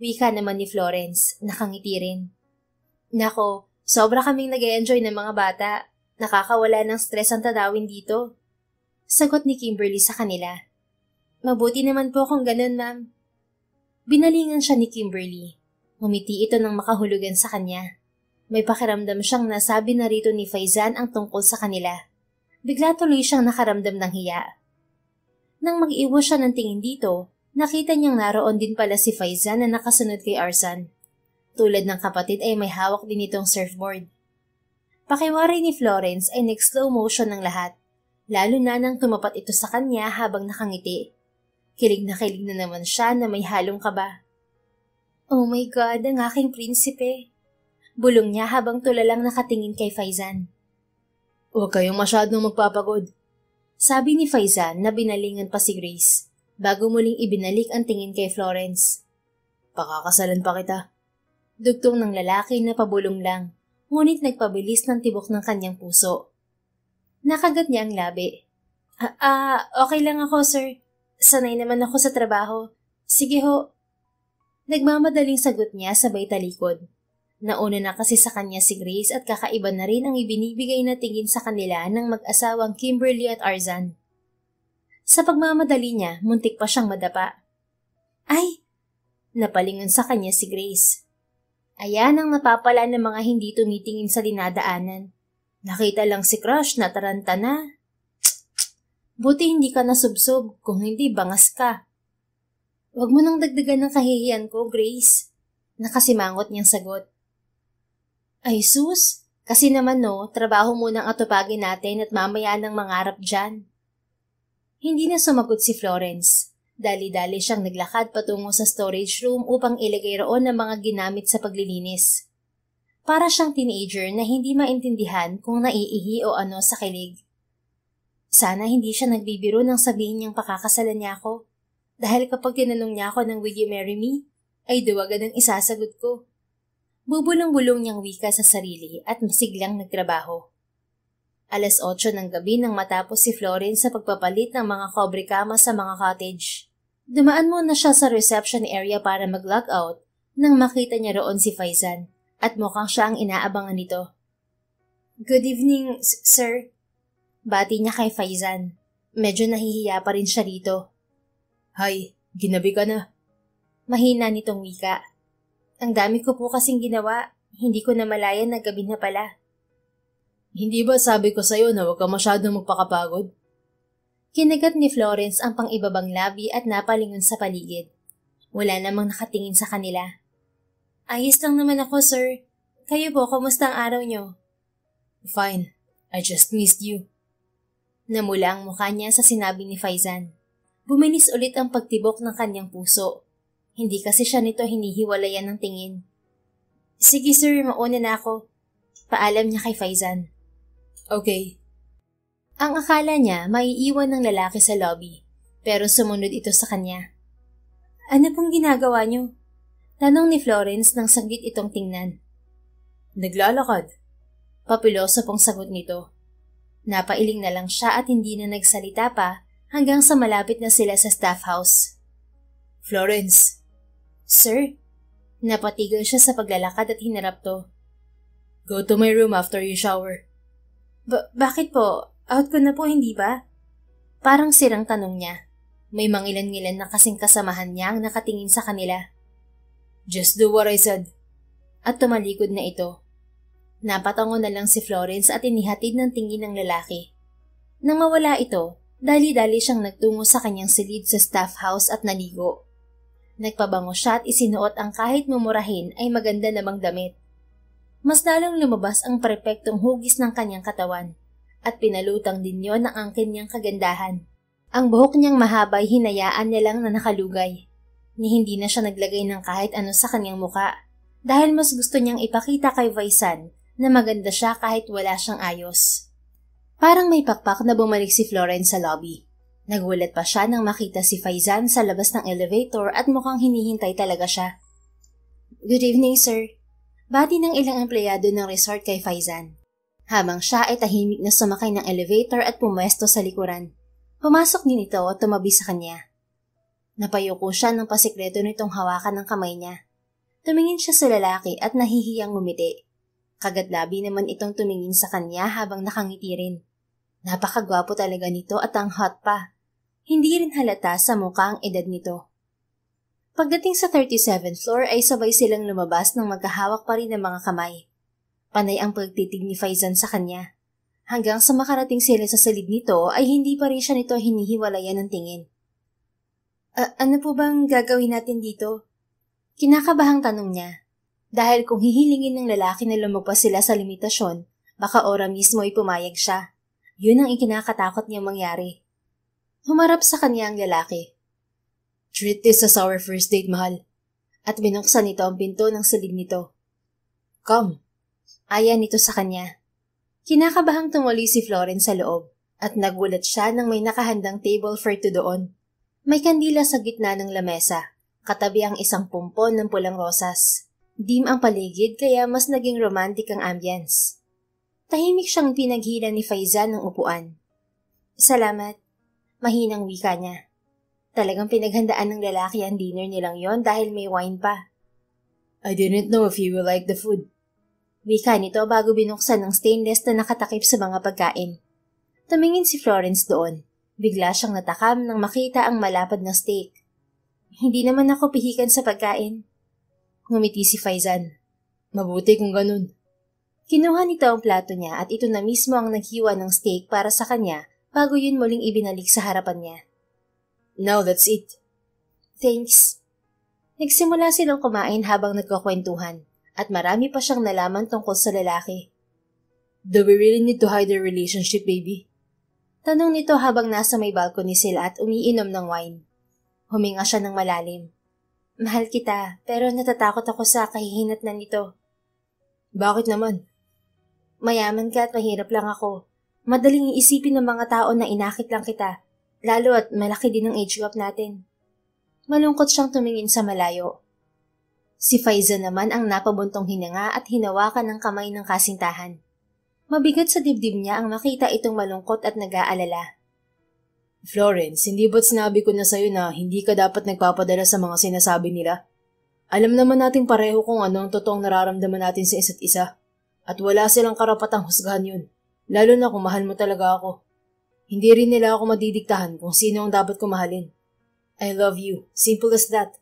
Wika naman ni Florence, nakangiti rin. Nako, sobra kaming nag-e-enjoy ng mga bata. Nakakawala ng stress ang tanawin dito. Sagot ni Kimberly sa kanila. Mabuti naman po kung ganun, ma'am. Binalingan siya ni Kimberly. Ngumiti ito ng makahulugan sa kanya. May pakiramdam siyang nasabi na rito ni Faizan ang tungkol sa kanila. Bigla tuloy siyang nakaramdam ng hiya. Nang mag-iwas siya ng tingin dito, nakita niyang naroon din pala si Faizan na nakasunod kay Arsan. Tulad ng kapatid ay may hawak din itong surfboard. Pakiwari ni Florence ay nag-slow motion ng lahat, lalo na nang tumapat ito sa kanya habang nakangiti. Kilig na naman siya na may halong kaba. Oh my God, ang aking prinsipe! Bulong niya habang tulalang nakatingin kay Faizan. Huwag kayong masyadong magpapagod. Sabi ni Faizan na binalingan pa si Grace, bago muling ibinalik ang tingin kay Florence. Pakakasalan pa kita. Dugtong ng lalaki na pabulong lang. Ngunit nagpabilis ng tibok ng kanyang puso. Nakagat niya ang labi. Okay lang ako, sir. Sanay naman ako sa trabaho. Sige ho. Nagmamadaling sagot niya sabay talikod. Nauna na kasi sa kanya si Grace at kakaiba na rin ang ibinibigay na tingin sa kanila ng mag-asawang Kimberly at Arzan. Sa pagmamadali niya, muntik pa siyang madapa. Ay! Napalingon sa kanya si Grace. Ayan ang napapala ng mga hindi tumitingin sa dinadaanan. Nakita lang si Crush na taranta na. Buti hindi ka nasubsob, kung hindi bangas ka. Huwag mo nang dagdagan ng kahihiyan ko, Grace. Nakasimangot niyang sagot. Ay sus, kasi naman no, trabaho munang atupagin natin at mamaya nang mangarap dyan. Hindi na sumagot si Florence. Dali-dali siyang naglakad patungo sa storage room upang ilagay roon ang mga ginamit sa paglilinis. Para siyang teenager na hindi maintindihan kung naiihi o ano sa kilig. Sana hindi siya nagbibiro nang sabihin niyang pakakasalan niya ako. Dahil kapag tinanong niya ako ng "Will you marry me?" ay duwagan ang isasagot ko. Bubulong-bulong niyang wika sa sarili at masiglang nagtrabaho. 8:00 ng gabi nang matapos si Florence sa pagpapalit ng mga kobre kama sa mga cottage. Dumaan muna siya sa reception area para mag-log out nang makita niya roon si Faizan at mukhang siya ang inaabangan nito. Good evening, sir. Bati niya kay Faizan. Medyo nahihiya pa rin siya rito. Hi, ginabi ka na. Mahina nitong wika. Ang dami ko po kasing ginawa, hindi ko namalayan na gabi na pala. Hindi ba sabi ko sa'yo na huwag ka masyadong magpakapagod? Kinagat ni Florence ang pang-ibabang labi at napalingon sa paligid. Wala namang nakatingin sa kanila. Ayos lang naman ako, sir. Kayo po, kumusta ang araw niyo? Fine. I just missed you. Namula ang mukha niya sa sinabi ni Faizan. Bumilis ulit ang pagtibok ng kanyang puso. Hindi kasi siya nito hinihiwalayan ng tingin. Sige sir, mauna na ako. Paalam niya kay Faizan. Okay. Ang akala niya maiiwan ng lalaki sa lobby, pero sumunod ito sa kanya. Ano pong ginagawa niyo? Tanong ni Florence nang saglit itong tingnan. Naglalakad. Papiloso pong sagot nito. Napailing na lang siya at hindi na nagsalita pa hanggang sa malapit na sila sa staff house. Florence. Sir? Napatigil siya sa paglalakad at hinarap to. Go to my room after you shower. Bakit po? Out ko na po, hindi ba? Parang sirang tanong niya. May mangilan-ngilan na kasing kasamahan niya ang nakatingin sa kanila. Just do what I said. At tumalikod na ito. Napatango na lang si Florence at inihatid ng tingin ng lalaki. Nang mawala ito, Dali-dali siyang nagtungo sa kanyang silid sa staff house at naligo. Nagpabango siya at isinuot ang kahit mumurahin ay maganda namang damit. Mas lalong lumabas ang perpektong hugis ng kanyang katawan at pinalutang din yon ng angkin niyang kagandahan. Ang buhok niyang mahabay hinayaan niya lang na nakalugay. Ni hindi na siya naglagay ng kahit ano sa kanyang muka dahil mas gusto niyang ipakita kay Faizan na maganda siya kahit wala siyang ayos. Parang may pakpak na bumalik si Florence sa lobby. Nagulat pa siya nang makita si Faizan sa labas ng elevator at mukhang hinihintay talaga siya. Good evening, sir. Bati ng ilang empleyado ng resort kay Faizan. Habang siya ay tahimik na sumakay ng elevator at pumwesto sa likuran. Pumasok din ito at tumabi sa kanya. Napayuko siya ng pasikreto nitong hawakan ng kamay niya. Tumingin siya sa lalaki at nahihiyang ngumiti. Kagat-labi naman itong tumingin sa kanya habang nakangiti rin. Napakagwapo talaga nito at ang hot pa. Hindi rin halata sa mukha ang edad nito. Pagdating sa 37th floor ay sabay silang lumabas nang magkahawak pa rin ng mga kamay. Panay ang pagtitig ni Faizan sa kanya. Hanggang sa makarating sila sa silid nito ay hindi pa rin siya nito hinihiwalayan ng tingin. Ano po bang gagawin natin dito? Kinakabahang tanong niya. Dahil kung hihilingin ng lalaki na lumagpas sila sa limitasyon, baka ora mismo ay pumayag siya. Yun ang ikinakatakot niyang mangyari. Humarap sa kanya ang lalaki. Treat this as our first date, mahal. At binuksan nito ang pinto ng silid nito. Come. Aya nito sa kanya. Kinakabahang tumuli si Florence sa loob at nagulat siya nang may nakahandang table for two doon. May kandila sa gitna ng lamesa, katabi ang isang pumpon ng pulang rosas. Dim ang paligid kaya mas naging romantic ang ambience. Tahimik siyang pinaghila ni Faizan ng upuan. Salamat. Mahinang wika niya. Talagang pinaghandaan ng lalaki ang dinner nilang yon dahil may wine pa. I didn't know if you will like the food. Wika nito bago binuksan ng stainless na nakatakip sa mga pagkain. Tumingin si Florence doon. Bigla siyang natakam nang makita ang malapad na steak. Hindi naman ako pihikan sa pagkain. Ngumiti si Faizan. Mabuti kung ganun. Kinuha nito ang plato niya at ito na mismo ang naghiwa ng steak para sa kanya bago yun muling ibinalik sa harapan niya. Now that's it. Thanks. Nagsimula silang kumain habang nagkakwentuhan at marami pa siyang nalaman tungkol sa lalaki. Do we really need to hide our relationship, baby? Tanong nito habang nasa may balcony sila at umiinom ng wine. Huminga siya ng malalim. Mahal kita, pero natatakot ako sa kahihinatnan nito. Bakit naman? Mayaman ka at mahirap lang ako. Madaling iisipin ng mga tao na inakit lang kita, lalo at malaki din ang age gap natin. Malungkot siyang tumingin sa malayo. Si Faizan naman ang napabuntong hininga at hinawakan ng kamay ng kasintahan. Mabigat sa dibdib niya ang makita itong malungkot at nag-aalala. Florence, hindi ba't sinabi ko na sa'yo na hindi ka dapat nagpapadala sa mga sinasabi nila? Alam naman nating pareho kung ano ang totoong nararamdaman natin sa isa't isa. At wala silang karapatang husgahan yun, lalo na kung mahal mo talaga ako. Hindi rin nila ako madidiktahan kung sino ang dapat ko mahalin. I love you, simple as that.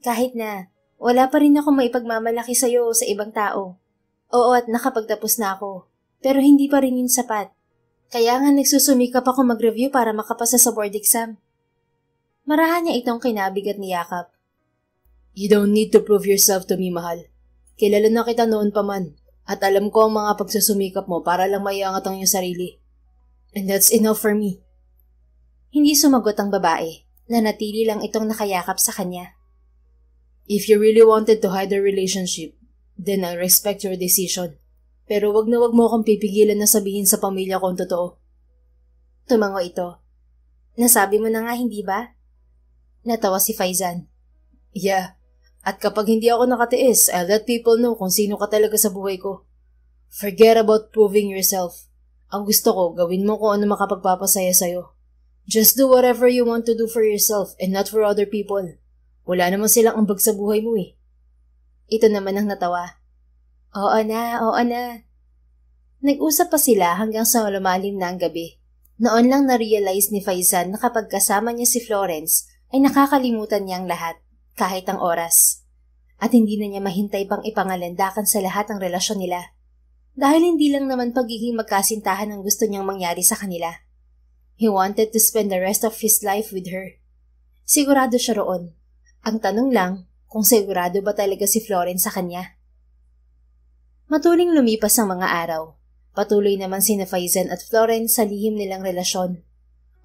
Kahit na, wala pa rin ako maipagmamalaki sa'yo sa ibang tao. Oo at nakapagtapos na ako, pero hindi pa rin yun sapat. Kaya nga nagsusumikap ako mag-review para makapasa sa board exam. Marahan niya itong kinabig at niyakap. You don't need to prove yourself to me, mahal. Kilala na kita noon pa man, at alam ko ang mga pagsusumikap mo para lang maiangat ang iyong sarili. And that's enough for me. Hindi sumagot ang babae, nanatili lang itong nakayakap sa kanya. If you really wanted to hide our relationship, then I respect your decision. Pero wag na wag mo akong pipigilan na sabihin sa pamilya ko ang totoo. Tumango ito. Nasabi mo na nga, hindi ba? Natawa si Faizan. Yeah. At kapag hindi ako nakatiis, I'll let people know kung sino ka talaga sa buhay ko. Forget about proving yourself. Ang gusto ko, gawin mo kung ano makapagpapasaya sa'yo. Just do whatever you want to do for yourself and not for other people. Wala naman silang ambag sa buhay mo eh. Ito naman ang natawa. Oo na. Nag-usap pa sila hanggang sa lumalim na ang gabi. Noon lang na-realize ni Faizan na kapag kasama niya si Florence ay nakakalimutan niya ang lahat, kahit ang oras. At hindi na niya mahintay pang ipangalandakan sa lahat ang relasyon nila. Dahil hindi lang naman pagiging magkasintahan ang gusto niyang mangyari sa kanila. He wanted to spend the rest of his life with her. Sigurado siya roon. Ang tanong lang, kung sigurado ba talaga si Florence sa kanya? Matuling lumipas ang mga araw. Patuloy naman sina Faizan at Florence sa lihim nilang relasyon.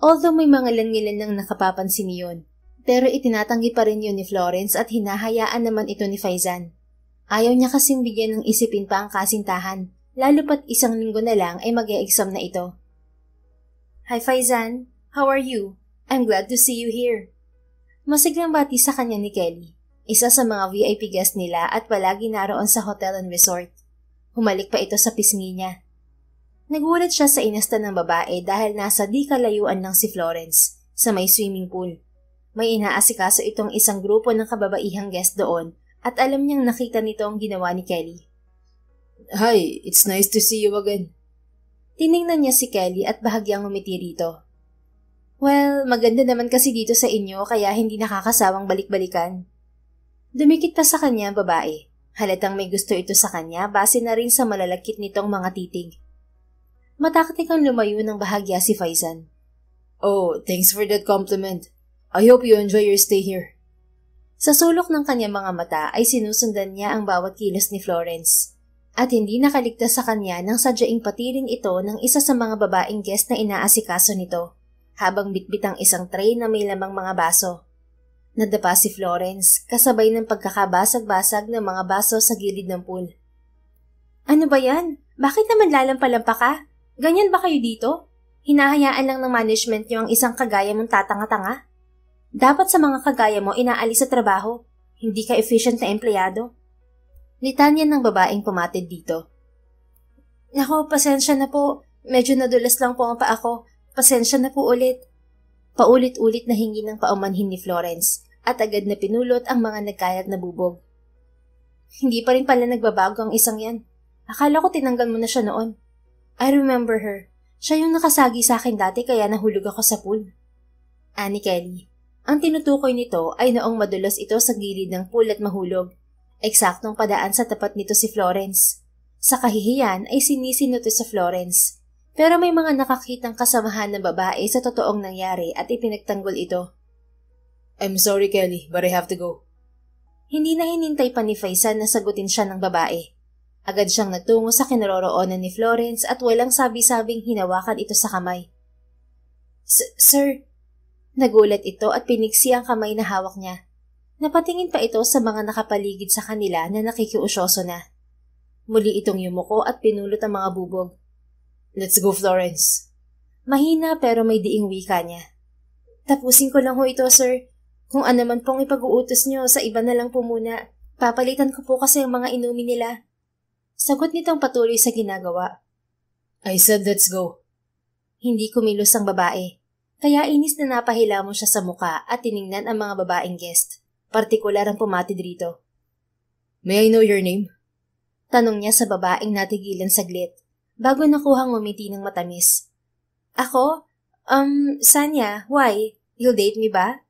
Although may mga langilan nang nakapapansin niyon, pero itinatanggi pa rin yun ni Florence at hinahayaan naman ito ni Faizan. Ayaw niya kasing bigyan ng isipin pa ang kasintahan, lalo pat isang linggo na lang ay mag-e-exam na ito. Hi Faizan, how are you? I'm glad to see you here. Masiglang bati sa kanya ni Kelly, isa sa mga VIP guest nila at palagi naroon sa hotel and resort. Humalik pa ito sa pisngi niya. Nagulat siya sa inasta ng babae dahil nasa di kalayuan lang si Florence, sa may swimming pool. May inaasikaso itong isang grupo ng kababaihang guest doon at alam niyang nakita nito ang ginawa ni Kelly. Hi, it's nice to see you again. Tiningnan niya si Kelly at bahagyang umiti rito. Well, maganda naman kasi dito sa inyo kaya hindi nakakasawang balik-balikan. Dumikit pa sa kanya ang babae. Halatang may gusto ito sa kanya base na rin sa malalakit nitong mga titig. Mataktik ang lumayo ng bahagya si Faizan. Oh, thanks for that compliment. I hope you enjoy your stay here. Sa sulok ng kanyang mga mata ay sinusundan niya ang bawat kilos ni Florence. At hindi nakaligtas sa kanya nang sadyaing patirin ito ng isa sa mga babaeng guest na inaasikaso nito, habang bitbit ang isang tray na may lamang mga baso. Nadapa si Florence, kasabay ng pagkakabasag-basag ng mga baso sa gilid ng pool. Ano ba yan? Bakit naman lalampalampa ka? Ganyan ba kayo dito? Hinahayaan lang ng management niyo ang isang kagaya mong tatanga-tanga? Dapat sa mga kagaya mo inaalis sa trabaho. Hindi ka efficient na empleyado. Litanya ng babaeng pumatid dito. Nako, pasensya na po. Medyo nadulas lang po ang paa ko. Pasensya na po ulit. Paulit-ulit na hingi ng paumanhin ni Florence at agad na pinulot ang mga nagkayat na bubog. Hindi pa rin pala nagbabago ang isang yan. Akala ko tinanggal mo na siya noon. I remember her. Siya yung nakasagi sa akin dati kaya nahulog ako sa pool. Ani Kelly. Ang tinutukoy nito ay noong madulas ito sa gilid ng pool at mahulog. Eksaktong padaan sa tapat nito si Florence. Sa kahihiyan ay sinisino ito sa Florence. Pero may mga nakakitang kasamahan ng babae sa totoong nangyari at ipinagtanggol ito. I'm sorry Kelly, but I have to go. Hindi na hinintay pa ni Faizan na sagutin siya ng babae. Agad siyang nagtungo sa kinaroroonan ni Florence at walang sabi-sabing hinawakan ito sa kamay. Sir, nagulat ito at piniksi ang kamay na hawak niya. Napatingin pa ito sa mga nakapaligid sa kanila na nakikiusyoso na. Muli itong yumuko at pinulot ang mga bubog. Let's go, Florence. Mahina pero may diing wika niya. Tapusin ko lang ho ito, sir. Kung ano man pong ipag-uutos niyo, sa iba na lang po muna. Papalitan ko po kasi ang mga inumin nila. Sagot nitong patuloy sa ginagawa. I said let's go. Hindi kumilos ang babae. Kaya inis na napahila mo siya sa muka at tiningnan ang mga babaeng guest. Partikular ang pumatid rito. May I know your name? Tanong niya sa babaeng natigilan saglit, bago nakuhang umiti ng matamis. Ako? Sanya, why? You'll date me ba?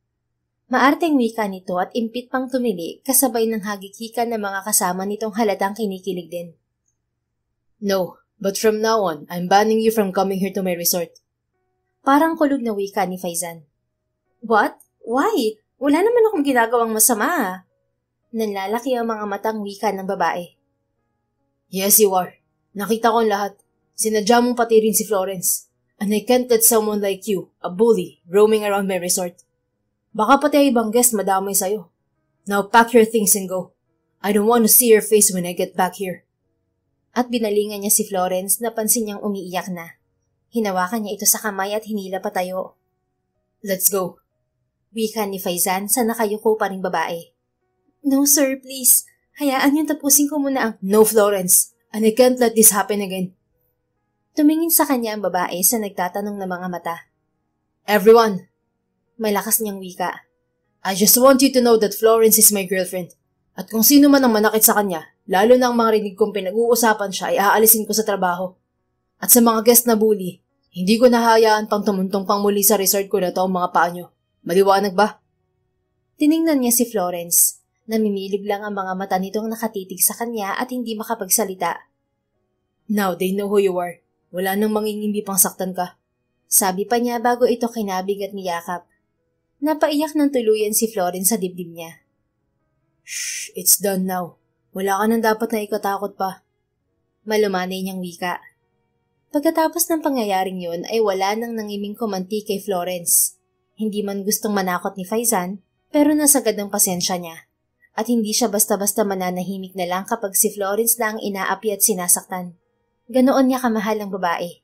Maarteng wika nito at impit pang tumili kasabay ng hagikikan ng mga kasama nitong halatang kinikilig din. No, but from now on, I'm banning you from coming here to my resort. Parang kulog na wika ni Faizan. What? Why? Wala naman akong ginagawang masama. Nanlalaki ang mga matang wika ng babae. Yes, you are. Nakita ko ang lahat. Sinadya mong patirin si Florence. And I can't let someone like you, a bully, roaming around my resort. Baka pati ibang guest madamay sa'yo. Now pack your things and go. I don't want to see your face when I get back here. At binalingan niya si Florence na pansin niyang umiiyak na. Hinawakan niya ito sa kamay at hinila patayo. Let's go. Wika ni Faizan sa nakayuko pa ring babae. No sir, please. Hayaan niyong tapusin ko muna ang... No, Florence. And I can't let this happen again. Tumingin sa kanya ang babae sa nagtatanong na mga mata. Everyone. May lakas niyang wika. I just want you to know that Florence is my girlfriend. At kung sino man ang manakit sa kanya, lalo na ang mga rinig kong pinag-uusapan siya ay aalisin ko sa trabaho. At sa mga guest na bully, hindi ko nahayaan pang tumuntong pang muli sa resort ko na to ang mga paa nyo. Maliwanag ba? Tiningnan niya si Florence. Namimilig lang ang mga mata nitong nakatitig sa kanya at hindi makapagsalita. Now they know who you are. Wala nang mangingimbi pang saktan ka. Sabi pa niya bago ito kinabig at niyakap. Napaiyak ng tuluyan si Florence sa dibdib niya. Shh, it's done now. Wala ka nang dapat na ikatakot pa. Malumanay niyang wika. Pagkatapos ng pangyayaring yun ay wala nang nangiming kumanti kay Florence. Hindi man gustong manakot ni Faizan, pero nasagad ang pasensya niya. At hindi siya basta-basta mananahimik na lang kapag si Florence na ang inaapi at sinasaktan. Ganoon niya kamahal ang babae.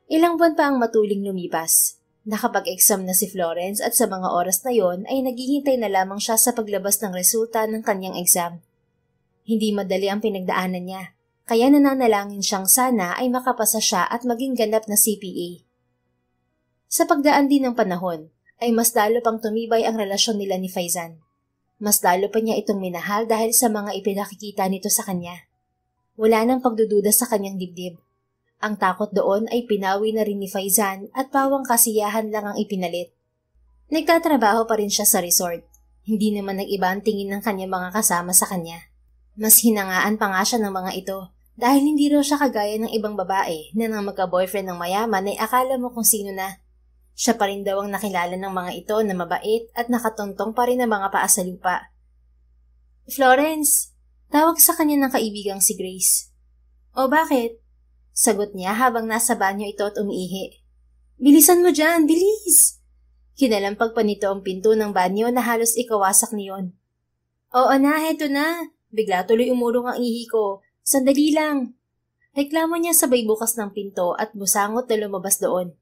Ilang buwan pa ang matuling lumipas. Nakapag-exam na si Florence at sa mga oras na yon ay naghihintay na lamang siya sa paglabas ng resulta ng kanyang exam. Hindi madali ang pinagdaanan niya, kaya nananalangin siyang sana ay makapasa siya at maging ganap na CPA. Sa pagdaan din ng panahon, ay mas lalo pang tumibay ang relasyon nila ni Faizan. Mas lalo pa niya itong minahal dahil sa mga ipinakikita nito sa kanya. Wala nang pagdududa sa kanyang dibdib. Ang takot doon ay pinawi na rin ni Faizan at pawang kasiyahan lang ang ipinalit. Nagtatrabaho pa rin siya sa resort. Hindi naman nag-iba ang tingin ng kanyang mga kasama sa kanya. Mas hinangaan pa nga siya ng mga ito dahil hindi raw siya kagaya ng ibang babae na nang magka-boyfriend ng mayaman ay akala mo kung sino na. Siya pa rin daw ang nakilala ng mga ito na mabait at nakatuntong pa rin ng mga paa sa lupa. Florence, tawag sa kanya ng kaibigang si Grace. O bakit? Sagot niya habang nasa banyo ito at umiihi. Bilisan mo dyan, bilis! Kinalampag pa nito ang pinto ng banyo na halos ikawasak niyon. Oo na, heto na. Bigla tuloy umurong ang ihi ko. Sandali lang. Reklamo niya sabay bukas ng pinto at busangot na lumabas doon.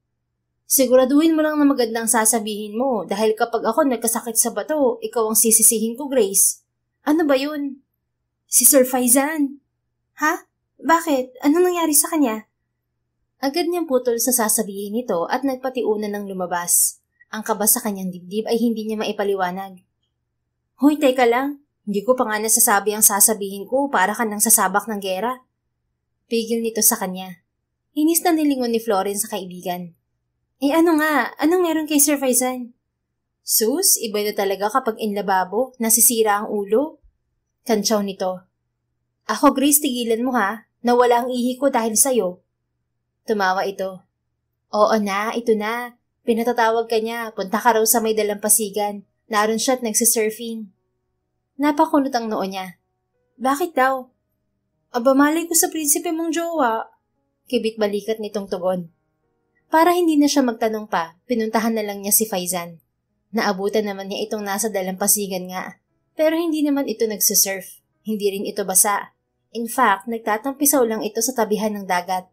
Siguraduhin mo lang na magandang sasabihin mo dahil kapag ako nagkasakit sa bato, ikaw ang sisisihin ko, Grace. Ano ba yun? Si Sir Faizan. Ha? Bakit? Anong nangyari sa kanya? Agad niyang putol sa sasabihin nito at nagpatiunan ng lumabas. Ang kaba sa kanyang dibdib ay hindi niya maipaliwanag. Hoy, teka lang. Hindi ko pa nga nasasabi ang sasabihin ko para ka nang sasabak ng gera. Pigil nito sa kanya. Inis na nilingon ni Florence sa kaibigan. Eh ano nga? Anong meron kay Sir Faizan? Sus, iba na talaga kapag inlababo, nasisira ang ulo. Kantsaw nito. Ako, Grace, tigilan mo ha. Nawala ang ihi ko dahil sa'yo. Tumawa ito. Oo na, ito na. Pinatatawag ka niya. Punta ka raw sa may dalampasigan. Naroon siya at nagsisurfing. Napakunot ang noo niya. Bakit daw? Aba, malay ko sa prinsipe mong jowa. Kibit balikat nitong tugon. Para hindi na siya magtanong pa, pinuntahan na lang niya si Faizan. Naabutan naman niya itong nasa dalampasigan nga. Pero hindi naman ito nagsisurf. Hindi rin ito basa. In fact, nagtatampisaw lang ito sa tabihan ng dagat.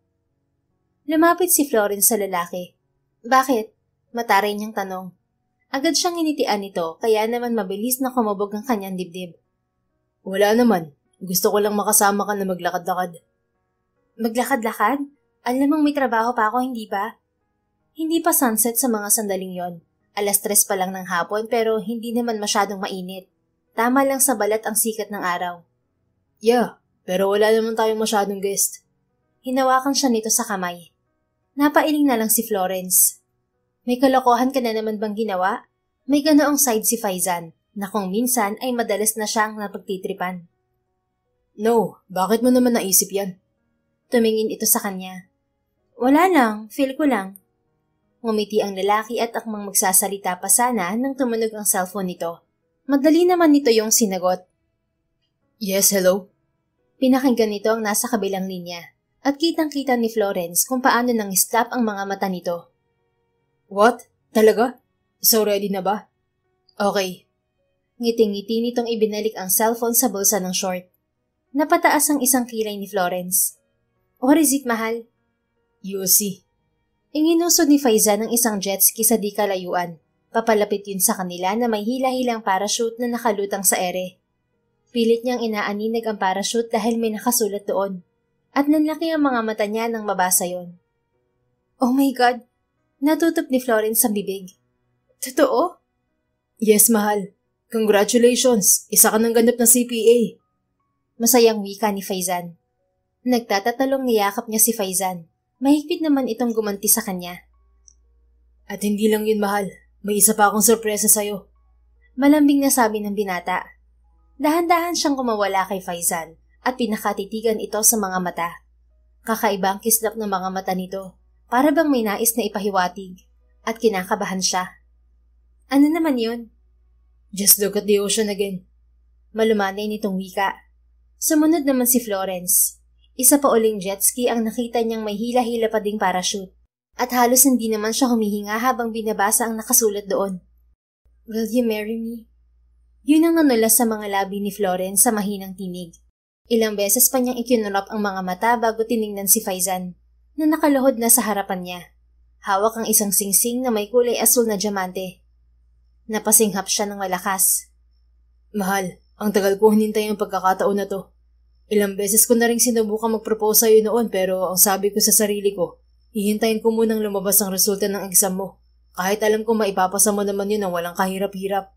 Lumapit si Florence sa lalaki. Bakit? Mataray niyang tanong. Agad siyang initian nito, kaya naman mabilis na kumabog ang kanyang dibdib. Wala naman. Gusto ko lang makasama ka na maglakad-lakad. Maglakad-lakad? Alam mong may trabaho pa ako, hindi ba? Hindi pa sunset sa mga sandaling yon. 3:00 pa lang ng hapon pero hindi naman masyadong mainit. Tama lang sa balat ang sikat ng araw. Yeah. Pero wala naman tayong masyadong guest. Hinawakan siya nito sa kamay. Napailing na lang si Florence. May kalokohan ka na naman bang ginawa? May ganoong side si Faizan na kung minsan ay madalas na siyang napagtitripan. No, bakit mo naman naisip yan? Tumingin ito sa kanya. Wala lang, feel ko lang. Ngumiti ang lalaki at akmang magsasalita pa sana nang tumunog ang cellphone nito. Madali naman nito yung sinagot. Yes, hello? Pinakinggan nito ang nasa kabilang linya at kitang-kita ni Florence kung paano nang stop ang mga mata nito. What? Talaga? So ready na ba? Okay. Ngiting-ngiti nitong ibinalik ang cellphone sa bulsa ng short. Napataas ang isang kilay ni Florence. What is it, mahal? You see. Inginusod ni Faizan ang isang jet ski sa di kalayuan. Papalapit yun sa kanila na may hila-hilang parachute na nakalutang sa ere. Pilit niyang inaaninag ang parachute dahil may nakasulat doon. At nanlaki ang mga mata niya nang mabasa yon. Oh my God! Natutop ni Florence sa bibig. Totoo? Yes, mahal. Congratulations! Isa ka ng ganap na CPA. Masayang wika ni Faizan. Nagtatatalong niyakap niya si Faizan. Mahigpit naman itong gumanti sa kanya. At hindi lang yun, mahal. May isa pa akong sorpresa sa'yo. Malambing na sabi ng binata. Dahan-dahan siyang kumawala kay Faizan at pinakatitigan ito sa mga mata. Kakaiba ang kislap ng mga mata nito. Para bang may nais na ipahiwatig at kinakabahan siya. Ano naman yun? Just look at the ocean again. Malumanay nitong wika. Sumunod naman si Florence. Isa pa uling jet ski ang nakita niyang may hila-hila pa ding parachute. At halos hindi naman siya humihinga habang binabasa ang nakasulat doon. Will you marry me? Yun ang nanulas sa mga labi ni Florence sa mahinang tinig. Ilang beses pa niyang ikinurap ang mga mata bago tiningnan si Faizan, na nakaluhod na sa harapan niya. Hawak ang isang singsing na may kulay asul na diamante. Napasinghap siya ng malakas. Mahal, ang tagal ko hinintay ang pagkakataon na to. Ilang beses ko na rin sinubukan mag-propose sa'yo noon pero ang sabi ko sa sarili ko, hihintayin ko munang lumabas ang resulta ng exam mo. Kahit alam ko maipapasa mo naman yun ng walang kahirap-hirap.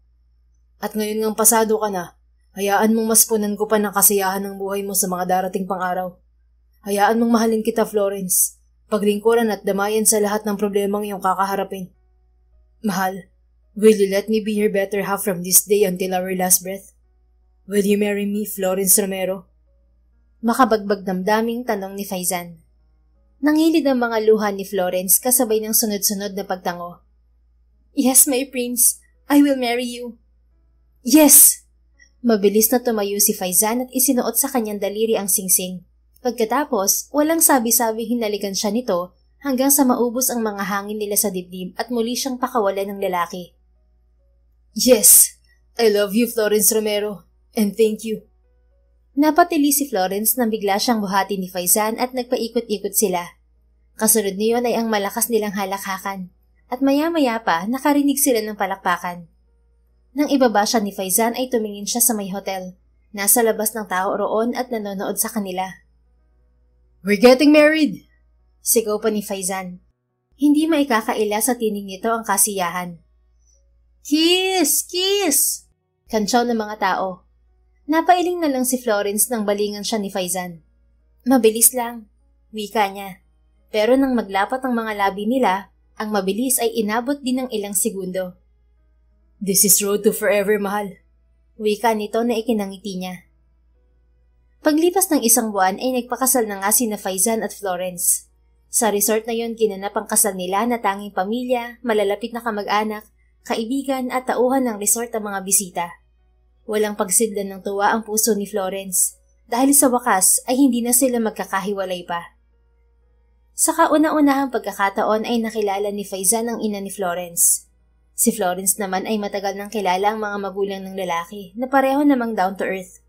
At ngayon ngang pasado ka na, hayaan mong maspunan ko pa ng kasiyahan ng buhay mo sa mga darating pang araw. Hayaan mong mahalin kita, Florence. Paglingkuran at damayan sa lahat ng problemang iyong kakaharapin. Mahal, will you let me be your better half from this day until our last breath? Will you marry me, Florence Romero? Makabagbag damdaming tanong ni Faizan. Nangilid ang mga luha ni Florence kasabay ng sunod-sunod na pagtango. Yes, my prince. I will marry you. Yes! Mabilis na tumayo si Faizan at isinuot sa kanyang daliri ang singsing. Pagkatapos, walang sabi-sabi hinalikan siya nito hanggang sa maubos ang mga hangin nila sa dibdib at muli siyang pakawalan ng lalaki. Yes! I love you, Florence Romero. And thank you. Napatili si Florence nang bigla siyang buhati ni Faizan at nagpaikot-ikot sila. Kasunod niyon ay ang malakas nilang halakhakan at maya-maya pa nakarinig sila ng palakpakan. Nang ibaba siya ni Faizan ay tumingin siya sa may hotel. Nasa labas ng tao roon at nanonood sa kanila. We're getting married! Sigaw pa ni Faizan. Hindi maikakaila sa tinig nito ang kasiyahan. Kiss! Kiss! Kantsaw ng mga tao. Napailing na lang si Florence nang balingan siya ni Faizan. Mabilis lang, wika niya. Pero nang maglapat ang mga labi nila, ang mabilis ay inabot din ng ilang segundo. This is road to forever, mahal. Wika nito na ikinangiti niya. Paglipas ng isang buwan ay nagpakasal na nga sina Faizan at Florence. Sa resort na yon ginanap ang kasal nila na tanging pamilya, malalapit na kamag-anak, kaibigan at tauhan ng resort ang mga bisita. Walang pagsidlan ng tuwa ang puso ni Florence dahil sa wakas ay hindi na sila magkakahiwalay pa. Sa kauna-unahang pagkakataon ay nakilala ni Faizan ang ina ni Florence. Si Florence naman ay matagal nang kilala ang mga magulang ng lalaki na pareho namang down to earth.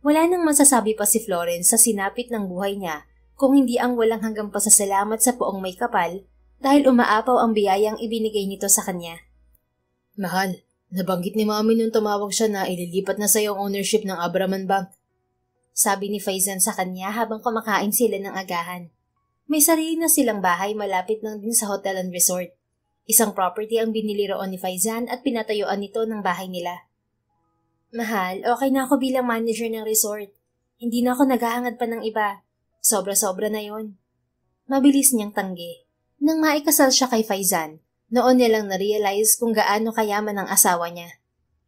Wala nang masasabi pa si Florence sa sinapit ng buhay niya kung hindi ang walang hanggang pasasalamat sa poong may kapal dahil umaapaw ang biyayang ibinigay nito sa kanya. Mahal, nabanggit ni Mami nung tumawag siya na ililipat na sa iyo ang ownership ng Abraman Bank. Sabi ni Faizan sa kanya habang kumakain sila ng agahan. May sarili na silang bahay malapit lang din sa hotel and resort. Isang property ang binili roon ni Faizan at pinatayuan nito ng bahay nila. Mahal, okay na ako bilang manager ng resort. Hindi na ako naghahangad pa ng iba. Sobra-sobra na yon. Mabilis niyang tanggi. Nang maikasal siya kay Faizan, noon niya lang na-realize kung gaano kayaman ang asawa niya.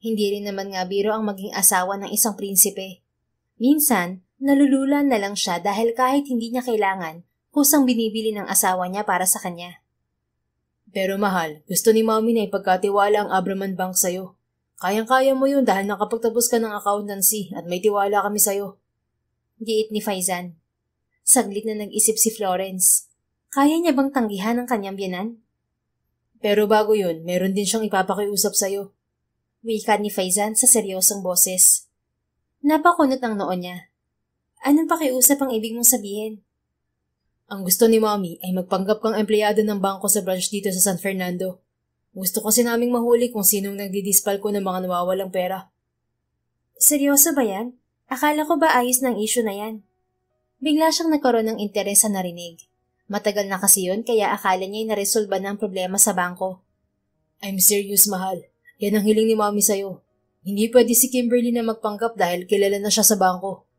Hindi rin naman nga biro ang maging asawa ng isang prinsipe. Minsan, nalulula na lang siya dahil kahit hindi niya kailangan, kusang binibili ng asawa niya para sa kanya. Pero mahal, gusto ni Mami na ipagkatiwala ang Abraman Bank sa'yo. Kayang-kaya mo yun dahil nakapagtapos ka ng accountancy at may tiwala kami sa'yo. Giit ni Faizan. Saglit na nag-isip si Florence. Kaya niya bang tanggihan ang kanyang biyanan? Pero bago yun, meron din siyang ipapakiusap sa'yo. Wika ni Faizan sa seryosong boses. Napakunot ang noo niya. Anong pakiusap ang ibig mong sabihin? Ang gusto ni Mami ay magpanggap kang empleyado ng bangko sa branch dito sa San Fernando. Gusto kasi naming mahuli kung sinong nagdidispal ko ng mga nawawalang pera. Seryoso ba yan? Akala ko ba ayos ng issue na yan? Bigla siyang nagkaroon ng interes sa narinig. Matagal na kasi yun kaya akala niya ay naresolba na ang problema sa bangko. I'm serious, mahal. Yan ang hiling ni Mami sa'yo. Hindi pwede si Kimberly na magpanggap dahil kilala na siya sa bangko.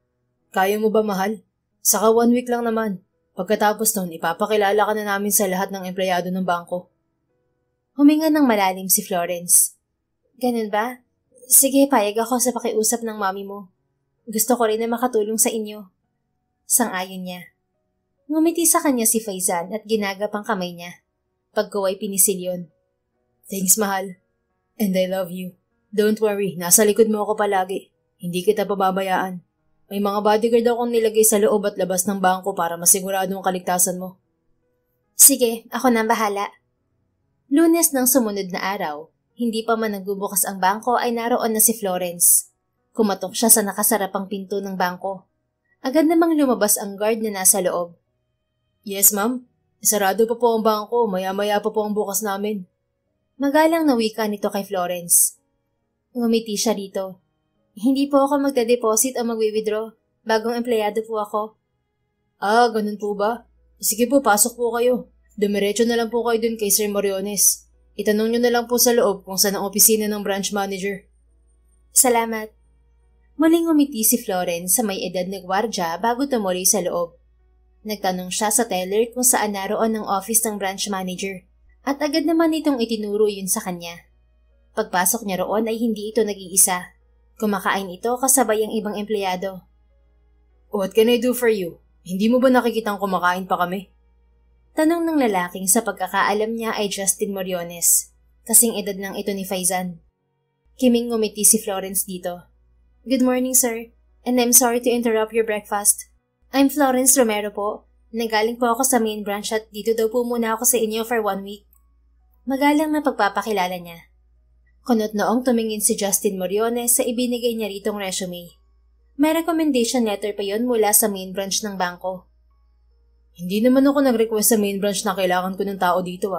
Kaya mo ba, mahal? Saka 1 week lang naman. Pagkatapos nun, ipapakilala ka na namin sa lahat ng empleyado ng bangko. Huminga ng malalim si Florence. Ganun ba? Sige, payag ako sa pakiusap ng mami mo. Gusto ko rin na makatulong sa inyo. Sang-ayon niya. Ngumiti sa kanya si Faizan at ginagap ang kamay niya. Pagkuway pinisil yun. Thanks, mahal. And I love you. Don't worry, nasa likod mo ako palagi. Hindi kita pababayaan. May mga bodyguard akong nilagay sa loob at labas ng bangko para masigurado ang kaligtasan mo. Sige, ako na bahala. Lunes ng sumunod na araw, hindi pa man nagbubukas ang bangko ay naroon na si Florence. Kumatok siya sa nakasarapang pinto ng bangko. Agad namang lumabas ang guard na nasa loob. Yes, ma'am. Sarado pa po ang bangko, maya-maya pa po ang bukas namin. Magalang na wika nito kay Florence. Ngumiti siya dito. Hindi po ako magde-deposit o magwi-withdraw. Bagong empleyado po ako. Ah, ganun po ba? Sige po, pasok po kayo. Dumiretso na lang po kayo dun kay Sir Moriones. Itanong nyo na lang po sa loob kung saan ang opisina ng branch manager. Salamat. Muling ngumiti si Florence sa may edad na gwardya bago tumuloy sa loob. Nagtanong siya sa teller kung saan naroon ang office ng branch manager at agad naman itong itinuro yun sa kanya. Pagpasok niya roon ay hindi ito nag-iisa. Kumakain ito kasabay ang ibang empleyado. What can I do for you? Hindi mo ba nakikitang kumakain pa kami? Tanong ng lalaking sa pagkakaalam niya ay Justin Moriones. Kasing edad lang ito ni Faizan. Kiming ngumiti si Florence dito. Good morning, sir. And I'm sorry to interrupt your breakfast. I'm Florence Romero po. Nagaling po ako sa main branch at dito daw po muna ako sa inyo for 1 week. Magalang na pagpapakilala niya. Kunot noong tumingin si Justin Moriones sa ibinigay niya ritong resume. May recommendation letter pa yon mula sa main branch ng bangko. Hindi naman ako nag-request sa main branch na kailangan ko ng tao dito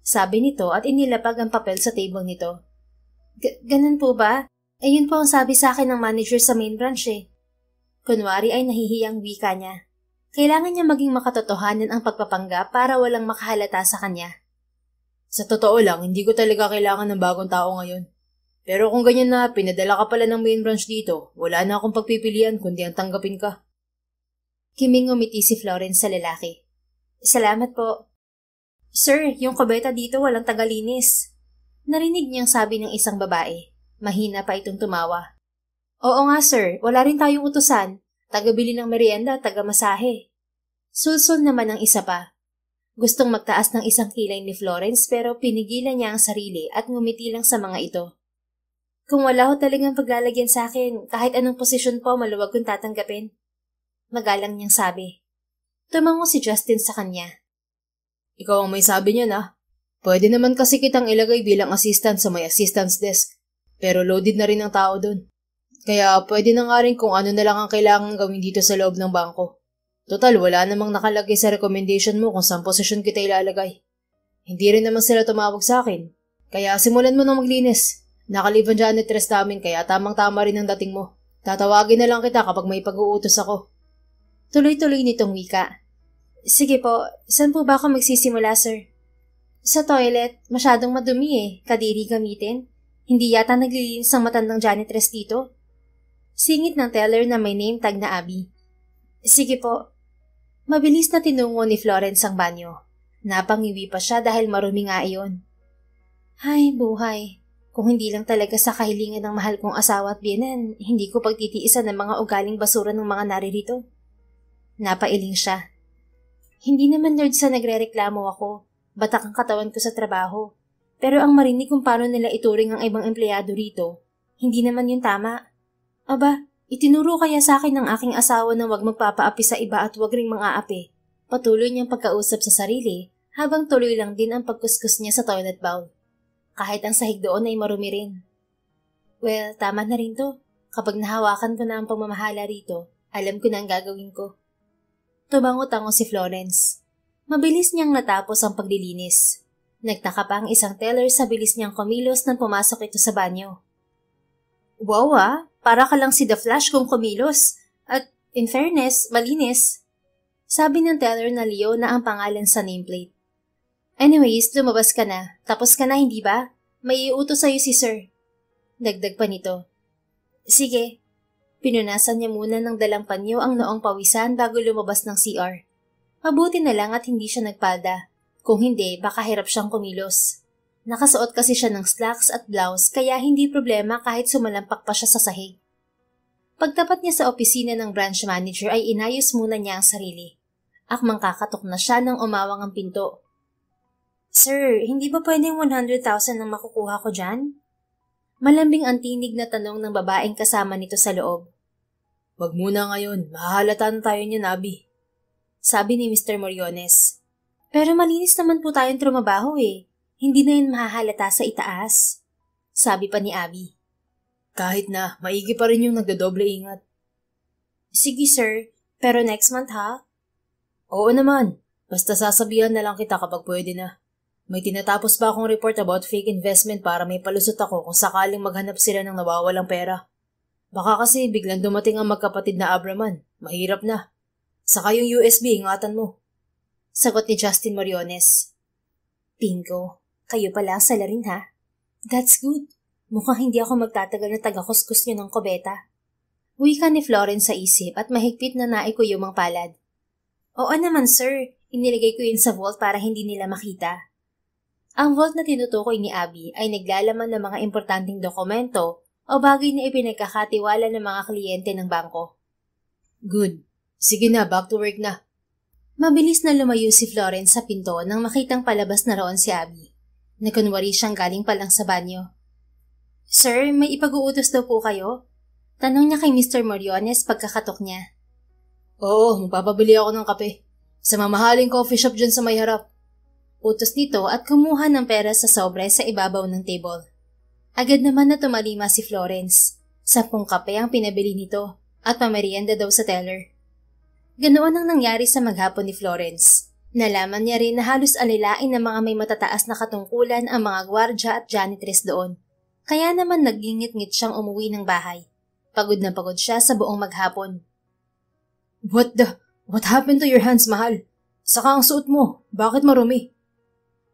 Sabi nito at inilapag ang papel sa table nito. Ganun po ba? Ayun po ang sabi sa akin ng manager sa main branch Kunwari ay nahihiyang wika niya. Kailangan niya maging makatotohanan ang pagpapanggap para walang makahalata sa kanya. Sa totoo lang, hindi ko talaga kailangan ng bagong tao ngayon. Pero kung ganyan na, pinadala ka pala ng main branch dito, wala na akong pagpipilian kundi ang tanggapin ka. Kiming ngumiti si Florence sa lalaki. Salamat po. Sir, yung kubeta dito walang tagalinis. Narinig niyang sabi ng isang babae. Mahina pa itong tumawa. Oo nga sir, wala rin tayong utusan. Tagabili ng merienda, tagamasahe. Sulsul naman ang isa pa. Gustong magtaas ng isang kilay ni Florence pero pinigilan niya ang sarili at ngumiti lang sa mga ito. Kung wala ho talagang paglalagyan sa akin, kahit anong posisyon po maluwag kong tatanggapin. Magalang niyang sabi. Tumango si Justin sa kanya. Ikaw ang may sabi niya na. Pwede naman kasi kitang ilagay bilang assistant sa may assistance desk. Pero loaded na rin ang tao doon. Kaya pwede na nga rin kung ano na lang ang kailangan gawin dito sa loob ng bangko. Total, wala namang nakalagay sa recommendation mo kung saan posisyon kita ilalagay. Hindi rin naman sila tumawag sa akin. Kaya simulan mo nang maglinis. Nakalive ang janitress namin kaya tamang-tama rin ang dating mo. Tatawagin na lang kita kapag may pag-uutos ako. Tuloy-tuloy nitong wika. Sige po, saan po ba ako magsisimula, sir? Sa toilet, masyadong madumi kadiri gamitin. Hindi yata naglilinis ang matandang janitress dito. Singit ng teller na may name tag na Abby. Sige po. Mabilis na tinungo ni Florence ang banyo. Napangiwi pa siya dahil marumi nga iyon. Hay, buhay. Kung hindi lang talaga sa kahilingan ng mahal kong asawa at biyenan, hindi ko pagtitiisan ng mga ugaling basura ng mga naririto. Napailing siya. Hindi naman nerd sa nagrereklamo ako. Batak ang katawan ko sa trabaho. Pero ang marinig kung paano nila ituring ang ibang empleyado rito, hindi naman yun tama. Aba, itinuro kaya sa akin ng aking asawa na wag magpapaapi sa iba at wag ring mga api. Patuloy niyang pagkausap sa sarili habang tuloy lang din ang pagkuskus niya sa toilet bowl. Kahit ang sahig doon ay marumi rin. Well, tama na rin to. Kapag nahawakan ko na ang pamamahala rito, alam ko na ang gagawin ko. Tumango-tango si Florence. Mabilis niyang natapos ang paglilinis. Nagtaka pa ang isang teller sa bilis niyang kumilos nang pumasok ito sa banyo. Wow para ka lang si The Flash kung kumilos. At in fairness, malinis. Sabi ng teller na Leo na ang pangalan sa nameplate. Anyways, lumabas ka na. Tapos ka na, hindi ba? May iutos sa'yo si sir. Dagdag pa nito. Sige. Pinunasan niya muna ng dalang panyo ang noong pawisan bago lumabas ng CR. Mabuti na lang at hindi siya nagpalda. Kung hindi, baka hirap siyang kumilos. Nakasuot kasi siya ng slacks at blouse kaya hindi problema kahit sumalampak pa siya sa sahig. Pagtapat niya sa opisina ng branch manager ay inayos muna niya ang sarili. Akmang kakatok na siya nang umawang ang pinto. Sir, hindi ba pwedeng 100,000 ang makukuha ko dyan? Malambing ang tinig na tanong ng babaeng kasama nito sa loob. Wag muna ngayon, mahahalata na tayo niyan, Abby. Sabi ni Mr. Moriones. Pero malinis naman po tayong trumabaho eh. Hindi na yun mahahalata sa itaas. Sabi pa ni Abby. Kahit na, maigi pa rin yung nagdodoble ingat. Sige sir, pero next month ha? Oo naman, basta sasabihan na lang kita kapag pwede na. May tinatapos pa akong report about fake investment para may palusot ako kung sakaling maghanap sila ng nawawalang pera. Baka kasi biglang dumating ang magkapatid na Abraman, mahirap na. Saka yung USB, ingatan mo. Sagot ni Justin Moriones. Bingo, kayo pala ang salarin ha? That's good. Mukhang hindi ako magtatagal na taga-kuskus nyo ng kubeta. Wika ni Florence sa isip at mahigpit na naikuyom ang palad. Oo naman sir, inilagay ko yun sa vault para hindi nila makita. Ang vault na tinutukoy ni Abby ay naglalaman ng mga importanteng dokumento o bagay na ipinagkakatiwala ng mga kliyente ng bangko. Good. Sige na, back to work na. Mabilis na lumayo si Florence sa pinto nang makitang palabas na roon si Abby. Nakunwari siyang galing pa lang sa banyo. Sir, may ipag-uutos daw po kayo? Tanong niya kay Mr. Moriones pagkakatok niya. Oo, magpapabili ako ng kape. Sa mamahaling coffee shop dyan sa may harap. Utos nito at kumuha ng pera sa sobre sa ibabaw ng table. Agad naman na tumalima si Florence. 10 kape ang pinabili nito at pamerienda daw sa teller. Ganoon ang nangyari sa maghapon ni Florence. Nalaman niya rin na halos alilain ng mga may matataas na katungkulan ang mga gwardya at janitress doon. Kaya naman nagingit-ngit siyang umuwi ng bahay. Pagod na pagod siya sa buong maghapon. What happened to your hands, mahal? Saka ang suot mo, bakit marumi?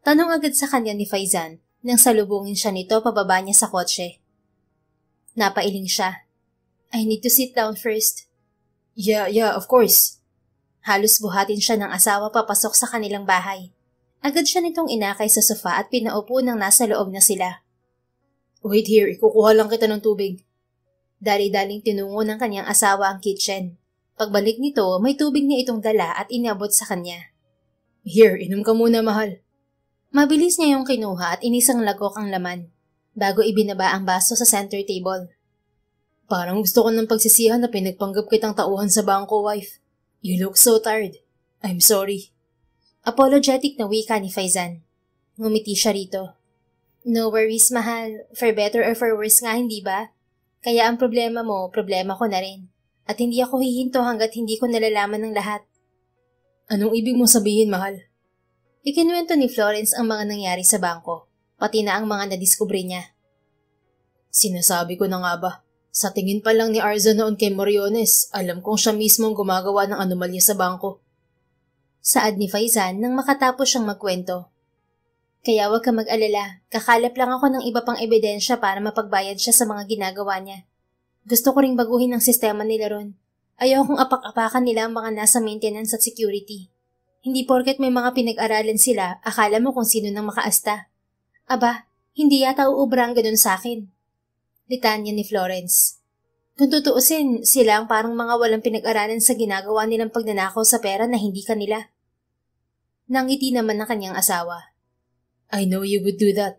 Tanong agad sa kanya ni Faizan nang salubungin siya nito pababa niya sa kotse. Napailing siya. I need to sit down first. Yeah, of course. Halos buhatin siya ng asawa papasok sa kanilang bahay. Agad siya nitong inakay sa sofa at pinaupo nang nasa loob na sila. Wait here, ikukuha lang kita ng tubig. Dali-daling tinungo ng kanyang asawa ang kitchen. Pagbalik nito, may tubig niya itong dala at inabot sa kanya. Here, inom ka muna, mahal. Mabilis niya yung kinuha at inisang lagok ang laman, bago ibinaba ang baso sa center table. Parang gusto ko ng pagsisihan na pinagpanggap kitang tauhan sa bangko, wife. You look so tired. I'm sorry. Apologetic na wika ni Faizan. Ngumiti siya rito. No worries, mahal. For better or for worse nga, hindi ba? Kaya ang problema mo, problema ko na rin. At hindi ako hihinto hanggat hindi ko nalalaman ng lahat. Anong ibig mong sabihin, mahal? Ikinuwento ni Florence ang mga nangyari sa bangko, pati na ang mga nadiskubre niya. Sinasabi ko na nga ba, sa tingin pa lang ni Arza noon kay Moriones, alam kong siya mismo ang gumagawa ng anomalya sa bangko. Saad ni Faizan nang makatapos siyang magkwento. Kaya wag ka mag-alala, kakalap lang ako ng iba pang ebidensya para mapagbayad siya sa mga ginagawa niya. Gusto ko ring baguhin ang sistema nila ron. Ayaw kong apak-apakan nila ang mga nasa maintenance at security. Hindi porket may mga pinag-aralan sila, akala mo kung sino nang makaasta. Aba, hindi yata uubrang ganun sa akin. Litanya ni Florence. Kung tutuusin, sila ang parang mga walang pinag-aralan sa ginagawa nilang pagnanakaw sa pera na hindi kanila. Nangiti naman ng kanyang asawa. I know you would do that.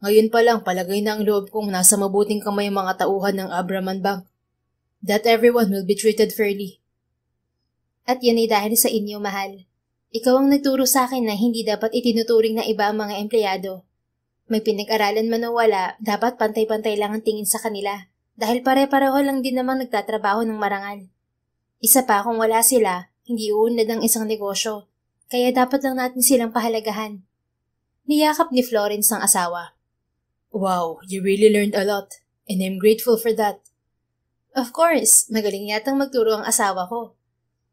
Ngayon pa lang palagay na ang loob kong nasa mabuting kamay ang mga tauhan ng Abraman Bank. That everyone will be treated fairly. At yan ay dahil sa inyo, mahal. Ikaw ang nagturo sa akin na hindi dapat itinuturing na iba ang mga empleyado. May pinag-aralan man o wala, dapat pantay-pantay lang ang tingin sa kanila dahil pare-pareho lang din namang nagtatrabaho ng marangal. Isa pa kung wala sila, hindi uunlad ang isang negosyo, kaya dapat lang natin silang pahalagahan. Niyakap ni Florence ang asawa. Wow, you really learned a lot, and I'm grateful for that. Of course, magaling yatang magturo ang asawa ko.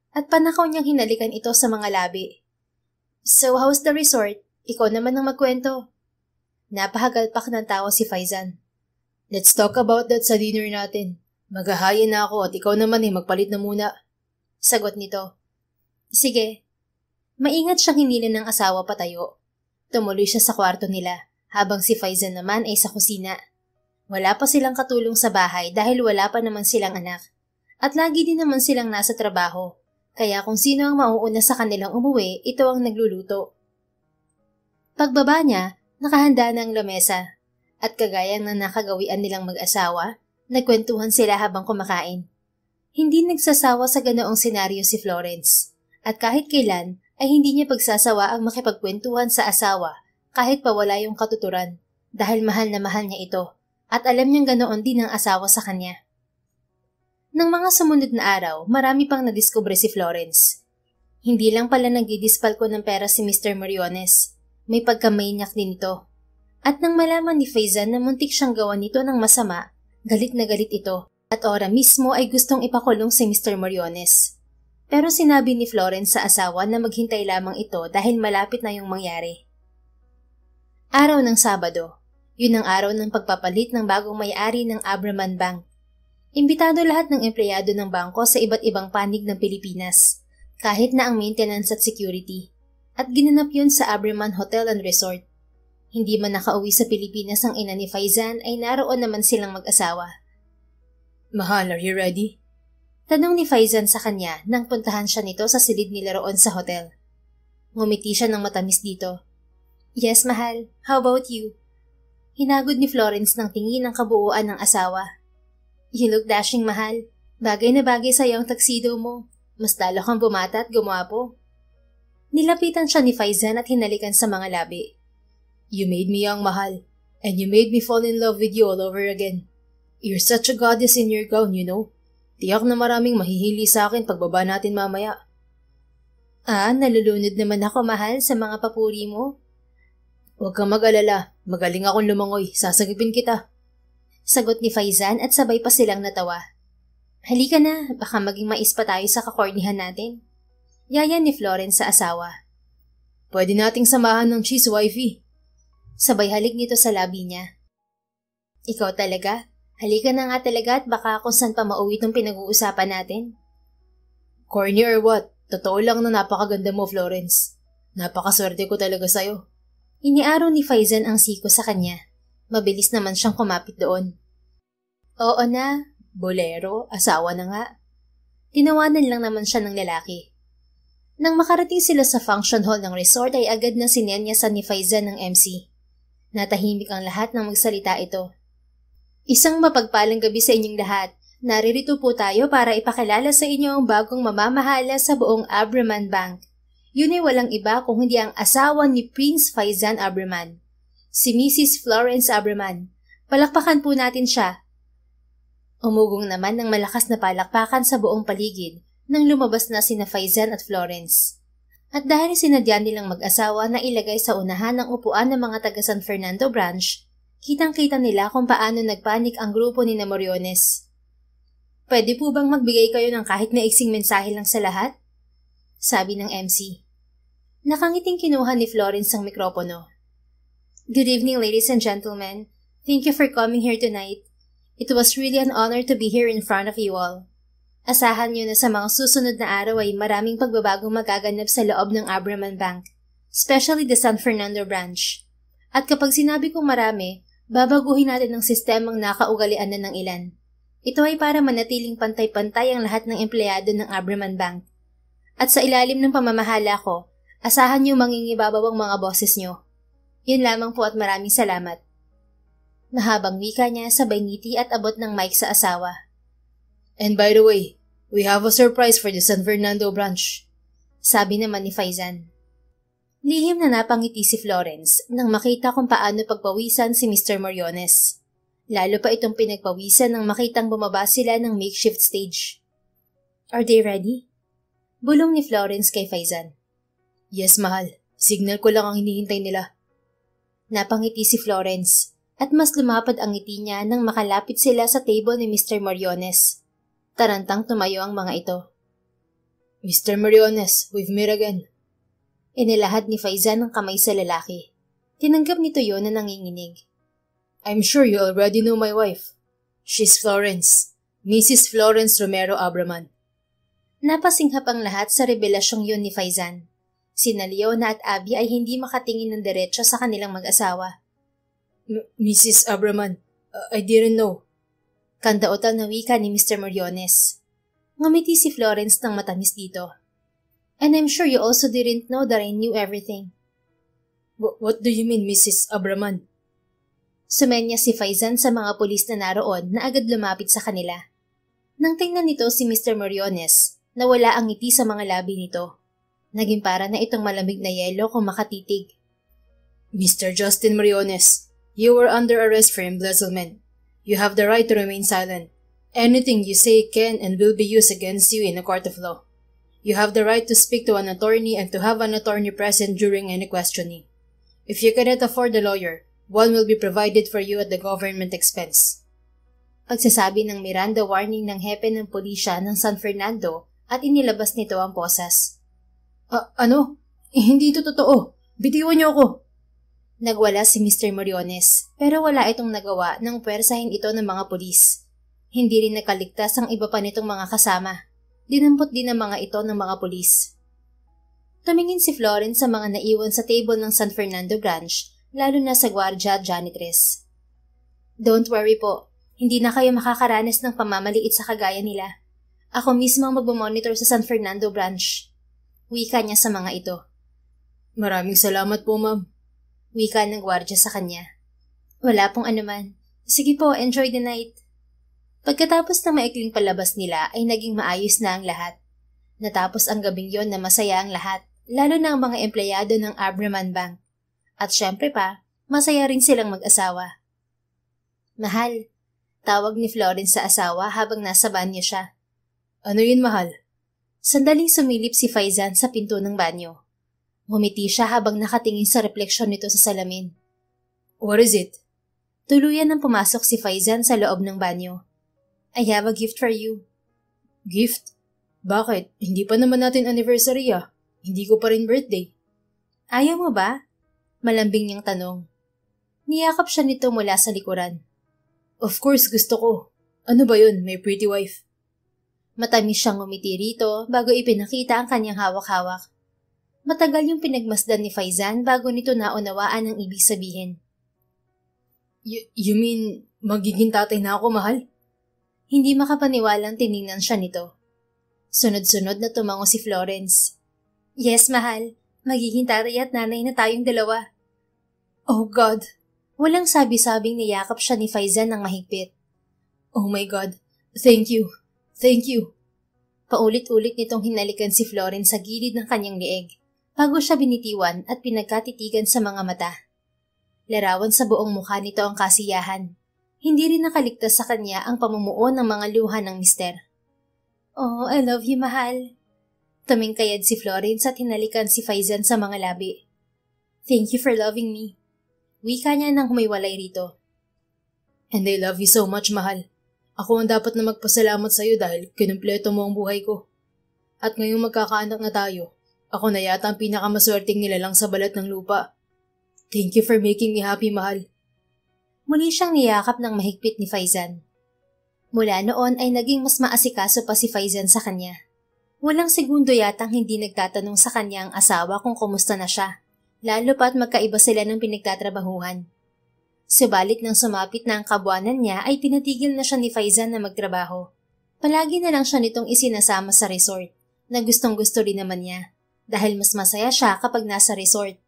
At panakaw niyang hinalikan ito sa mga labi. So how's the resort? Ikaw naman ang magkwento. Napahagalpak ng tawa si Faizan. Let's talk about that sa dinner natin. Maghahayin na ako at ikaw naman magpalit na muna. Sagot nito. Sige. Maingat siyang hinilin ng asawa patayo. Tumuloy siya sa kwarto nila. Habang si Faizan naman ay sa kusina. Wala pa silang katulong sa bahay dahil wala pa naman silang anak. At lagi din naman silang nasa trabaho. Kaya kung sino ang mauuna sa kanilang umuwi, ito ang nagluluto. Pagbaba niya, nakahanda na ang lamesa. At kagaya ng nakagawian nilang mag-asawa, nagkwentuhan sila habang kumakain. Hindi nagsasawa sa ganoong senaryo si Florence. At kahit kailan, ay hindi niya pagsasawa ang makipagkwentuhan sa asawa kahit pawala yung katuturan dahil mahal na mahal niya ito at alam niyang ganoon din ang asawa sa kanya. Nang mga sumunod na araw, marami pang nadiskubre si Florence. Hindi lang pala nagdidispalko ng pera si Mr. Moriones. May pagka-maniac din ito. At nang malaman ni Faizan na muntik siyang gawan nito ng masama, galit na galit ito. At ora mismo ay gustong ipakulong si Mr. Moriones. Pero sinabi ni Florence sa asawa na maghintay lamang ito dahil malapit na yung mangyari. Araw ng Sabado. Yun ang araw ng pagpapalit ng bagong may-ari ng Abraman Bank. Imbitado lahat ng empleyado ng bangko sa iba't ibang panig ng Pilipinas, kahit na ang maintenance at security. At ginanap yun sa Abraman Hotel and Resort. Hindi man nakauwi sa Pilipinas ang ina ni Faizan ay naroon naman silang mag-asawa. Mahal, are you ready? Tanong ni Faizan sa kanya nang puntahan siya nito sa silid nila roon sa hotel. Ngumiti siya ng matamis dito. Yes, mahal. How about you? Hinagod ni Florence ng tingin ang kabuuan ng asawa. You look dashing, mahal. Bagay na bagay sa'yo ang tuxedo mo. Mas lalo kang bumata at gumwapo. Nilapitan siya ni Faizan at hinalikan sa mga labi. You made me young, mahal. And you made me fall in love with you all over again. You're such a goddess in your gown, you know. Tiyak na maraming mahihili sa akin pagbaba natin mamaya. Nalulunod naman ako, mahal, sa mga papuri mo. Huwag kang mag-alala. Magaling akong lumangoy. Sasagipin kita. Sagot ni Faizan at sabay pa silang natawa. Halika na, baka maging mais pa tayo sa kakornihan natin. Yaya ni Florence sa asawa. Pwede nating samahan ng cheese, wifey. Sabay halik nito sa labi niya. Ikaw talaga? Halika na nga talaga at baka kung saan pa mauwi itong pinag-uusapan natin. Corny or what? Totoo lang na napakaganda mo, Florence. Napakaswerte ko talaga sa'yo. Iniaraw ni Faizan ang siko sa kanya. Mabilis naman siyang kumapit doon. Oo na, bolero, asawa na nga. Tinawanan lang naman siya ng lalaki. Nang makarating sila sa function hall ng resort ay agad na sinenyasan ni Faizan ng MC. Natahimik ang lahat nang magsalita ito. Isang mapagpalang gabi sa inyong lahat. Naririto po tayo para ipakilala sa inyo ang bagong mamamahala sa buong Abraman Bank. Yun ay walang iba kung hindi ang asawa ni Prince Faizan Abraman. Si Mrs. Florence Abraman. Palakpakan po natin siya. Umugong naman ng malakas na palakpakan sa buong paligid nang lumabas na sina Faizan at Florence. At dahil sinadya nilang mag-asawa na ilagay sa unahan ng upuan ng mga taga San Fernando branch, kitang-kita nila kung paano nagpanik ang grupo ni Moriones. Pwede po bang magbigay kayo ng kahit maiksing mensahe lang sa lahat? Sabi ng MC. Nakangiting kinuha ni Florence ang mikropono. Good evening, ladies and gentlemen. Thank you for coming here tonight. It was really an honor to be here in front of you all. Asahan niyo na sa mga susunod na araw ay maraming pagbabagong magaganap sa loob ng Abraman Bank, especially the San Fernando branch. At kapag sinabi kong marami, babaguhin natin ang sistemang nakaugalian na ng ilan. Ito ay para manatiling pantay-pantay ang lahat ng empleyado ng Abraman Bank. At sa ilalim ng pamamahala ko, asahan niyo mangingibabaw ang mga boses niyo. Yun lamang po at maraming salamat. Mahabang wika niya sabay ngiti at abot ng mic sa asawa. And by the way, we have a surprise for the San Fernando branch. Sabi naman ni Faizan. Lihim na napangiti si Florence nang makita kung paano pagpawisan si Mr. Moriones. Lalo pa itong pinagpawisan nang makitang bumaba sila ng makeshift stage. Are they ready? Bulong ni Florence kay Faizan. Yes, mahal. Signal ko lang ang hinihintay nila. Napangiti si Florence at mas lumapad ang ngiti niya nang makalapit sila sa table ni Mr. Moriones. Tarantang tumayo ang mga ito. Mr. Moriones, we've met again. Inilahad ni Faizan ang kamay sa lalaki. Tinanggap nito yon na nanginginig. I'm sure you already know my wife. She's Florence, Mrs. Florence Romero Abraman. Napasinghap ang lahat sa revelasyong yun ni Faizan. Sina Leona at Abby ay hindi makatingin ng diretso sa kanilang mag-asawa. Mrs. Abraman, I didn't know. Kandaotan na wika ni Mr. Moriones. Ngumiti si Florence ng matamis dito. And I'm sure you also didn't know that I knew everything. What do you mean, Mrs. Abraman? Sumenya si Faizan sa mga pulis na naroon na agad lumapit sa kanila. Nang tingnan nito si Mr. Moriones, nawala ang ngiti sa mga labi nito. Naging para na itong malamig na yelo kung makatitig. Mr. Justin Moriones, you were under arrest for embezzlement. You have the right to remain silent. Anything you say can and will be used against you in a court of law. You have the right to speak to an attorney and to have an attorney present during any questioning. If you cannot afford a lawyer, one will be provided for you at the government expense. Pagsasabi ng Miranda warning ng hepe ng pulisya ng San Fernando at inilabas nito ang posas. Ano? Hindi ito totoo. Bitiwan niyo ako. Nagwala si Mr. Moriones, pero wala itong nagawa nang pwersahin ito ng mga pulis. Hindi rin nakaligtas ang iba pa nitong mga kasama. Dinampot din ang mga ito ng mga pulis. Tumingin si Florence sa mga naiwan sa table ng San Fernando branch, lalo na sa gwardya at janitress. Don't worry po, hindi na kayo makakaranas ng pamamaliit sa kagaya nila. Ako mismo ang magmamonitor sa San Fernando branch. Wika niya sa mga ito. Maraming salamat po, ma'am. Wika ng gwardya sa kanya. Wala pong anuman. Sige po, enjoy the night. Pagkatapos ng maikling palabas nila ay naging maayos na ang lahat. Natapos ang gabing yon na masaya ang lahat, lalo na ang mga empleyado ng Abraman Bank. At syempre pa, masaya rin silang mag-asawa. Mahal, tawag ni Florence sa asawa habang nasa banyo siya. Ano yun, mahal? Sandaling sumilip si Faizan sa pinto ng banyo. Ngumiti siya habang nakatingin sa refleksyon nito sa salamin. What is it? Tuluyan nang pumasok si Faizan sa loob ng banyo. I have a gift for you. Gift? Bakit? Hindi pa naman natin anniversary ah. Hindi ko pa rin birthday. Ayaw mo ba? Malambing niyang tanong. Niyakap siya nito mula sa likuran. Of course, gusto ko. Ano ba yun? May pretty wife. Matamis siyang ngumiti rito bago ipinakita ang kanyang hawak-hawak. Matagal yung pinagmasdan ni Faizan bago nito naunawaan ang ibig sabihin. You mean, magiging tatay na ako, mahal? Hindi makapaniwalang tiningnan siya nito. Sunod-sunod na tumango si Florence. Yes, mahal. Magiging tatay at nanay na tayong dalawa. Oh God! Walang sabi-sabing niyakap siya ni Faizan ng mahigpit. Oh my God! Thank you! Thank you! Paulit-ulit nitong hinalikan si Florence sa gilid ng kanyang lieg, bago siya binitiwan at pinagkatitigan sa mga mata. Larawan sa buong mukha nito ang kasiyahan. Hindi rin nakaligtas sa kanya ang pamumuo ng mga luha ng mister. Oh, I love you, mahal. Tumingkayad si Florence at hinalikan si Faizan sa mga labi. Thank you for loving me. Wika niya nang humiwalay rito. And I love you so much, mahal. Ako ang dapat na magpasalamat sa iyo dahil kinumpleto mo ang buhay ko. At ngayong magkakaanak na tayo, ako na yata ang pinakamaswerteng nilalang sa balat ng lupa. Thank you for making me happy, mahal. Muli siyang niyakap ng mahigpit ni Faizan. Mula noon ay naging mas maasikaso pa si Faizan sa kanya. Walang segundo yatang hindi nagtatanong sa kanya ang asawa kung kumusta na siya, lalo pa't magkaiba sila ng pinagtatrabahuhan. Subalit nang sumapit na ang kabuanan niya ay tinatigil na siya ni Faizan na magtrabaho. Palagi na lang siya nitong isinasama sa resort, na gustong-gusto rin naman niya, dahil mas masaya siya kapag nasa resort.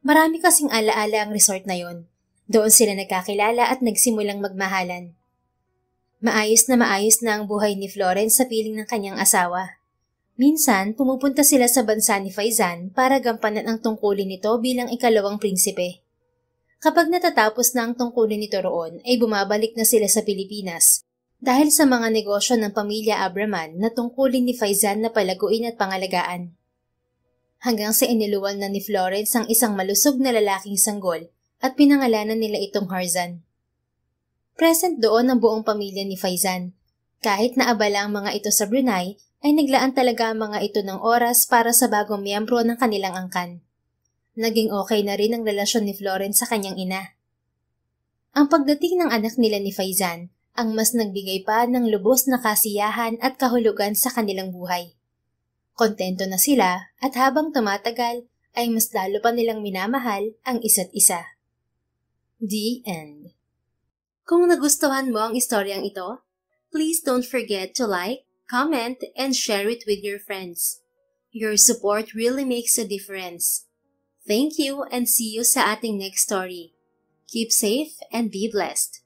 Marami kasing alaala ang resort na yon. Doon sila nagkakilala at nagsimulang magmahalan. Maayos na ang buhay ni Florence sa piling ng kanyang asawa. Minsan, pumupunta sila sa bansa ni Faizan para gampanan ang tungkulin nito bilang ikalawang prinsipe. Kapag natatapos na ang tungkulin nito roon, ay bumabalik na sila sa Pilipinas dahil sa mga negosyo ng pamilya Abraman na tungkulin ni Faizan na palaguin at pangalagaan. Hanggang sa iniluwal na ni Florence ang isang malusog na lalaking sanggol at pinangalanan nila itong Harzan. Present doon ang buong pamilya ni Faizan. Kahit naabala ang mga ito sa Brunei, ay naglaan talaga ang mga ito ng oras para sa bagong miyembro ng kanilang angkan. Naging okay na rin ang relasyon ni Florence sa kanyang ina. Ang pagdating ng anak nila ni Faizan ang mas nagbigay pa ng lubos na kasiyahan at kahulugan sa kanilang buhay. Kontento na sila at habang tumatagal ay mas lalo pa nilang minamahal ang isa't isa. The End. Kung nagustuhan mo ang istoryang ito, please don't forget to like, comment, and share it with your friends. Your support really makes a difference. Thank you and see you sa ating next story. Keep safe and be blessed.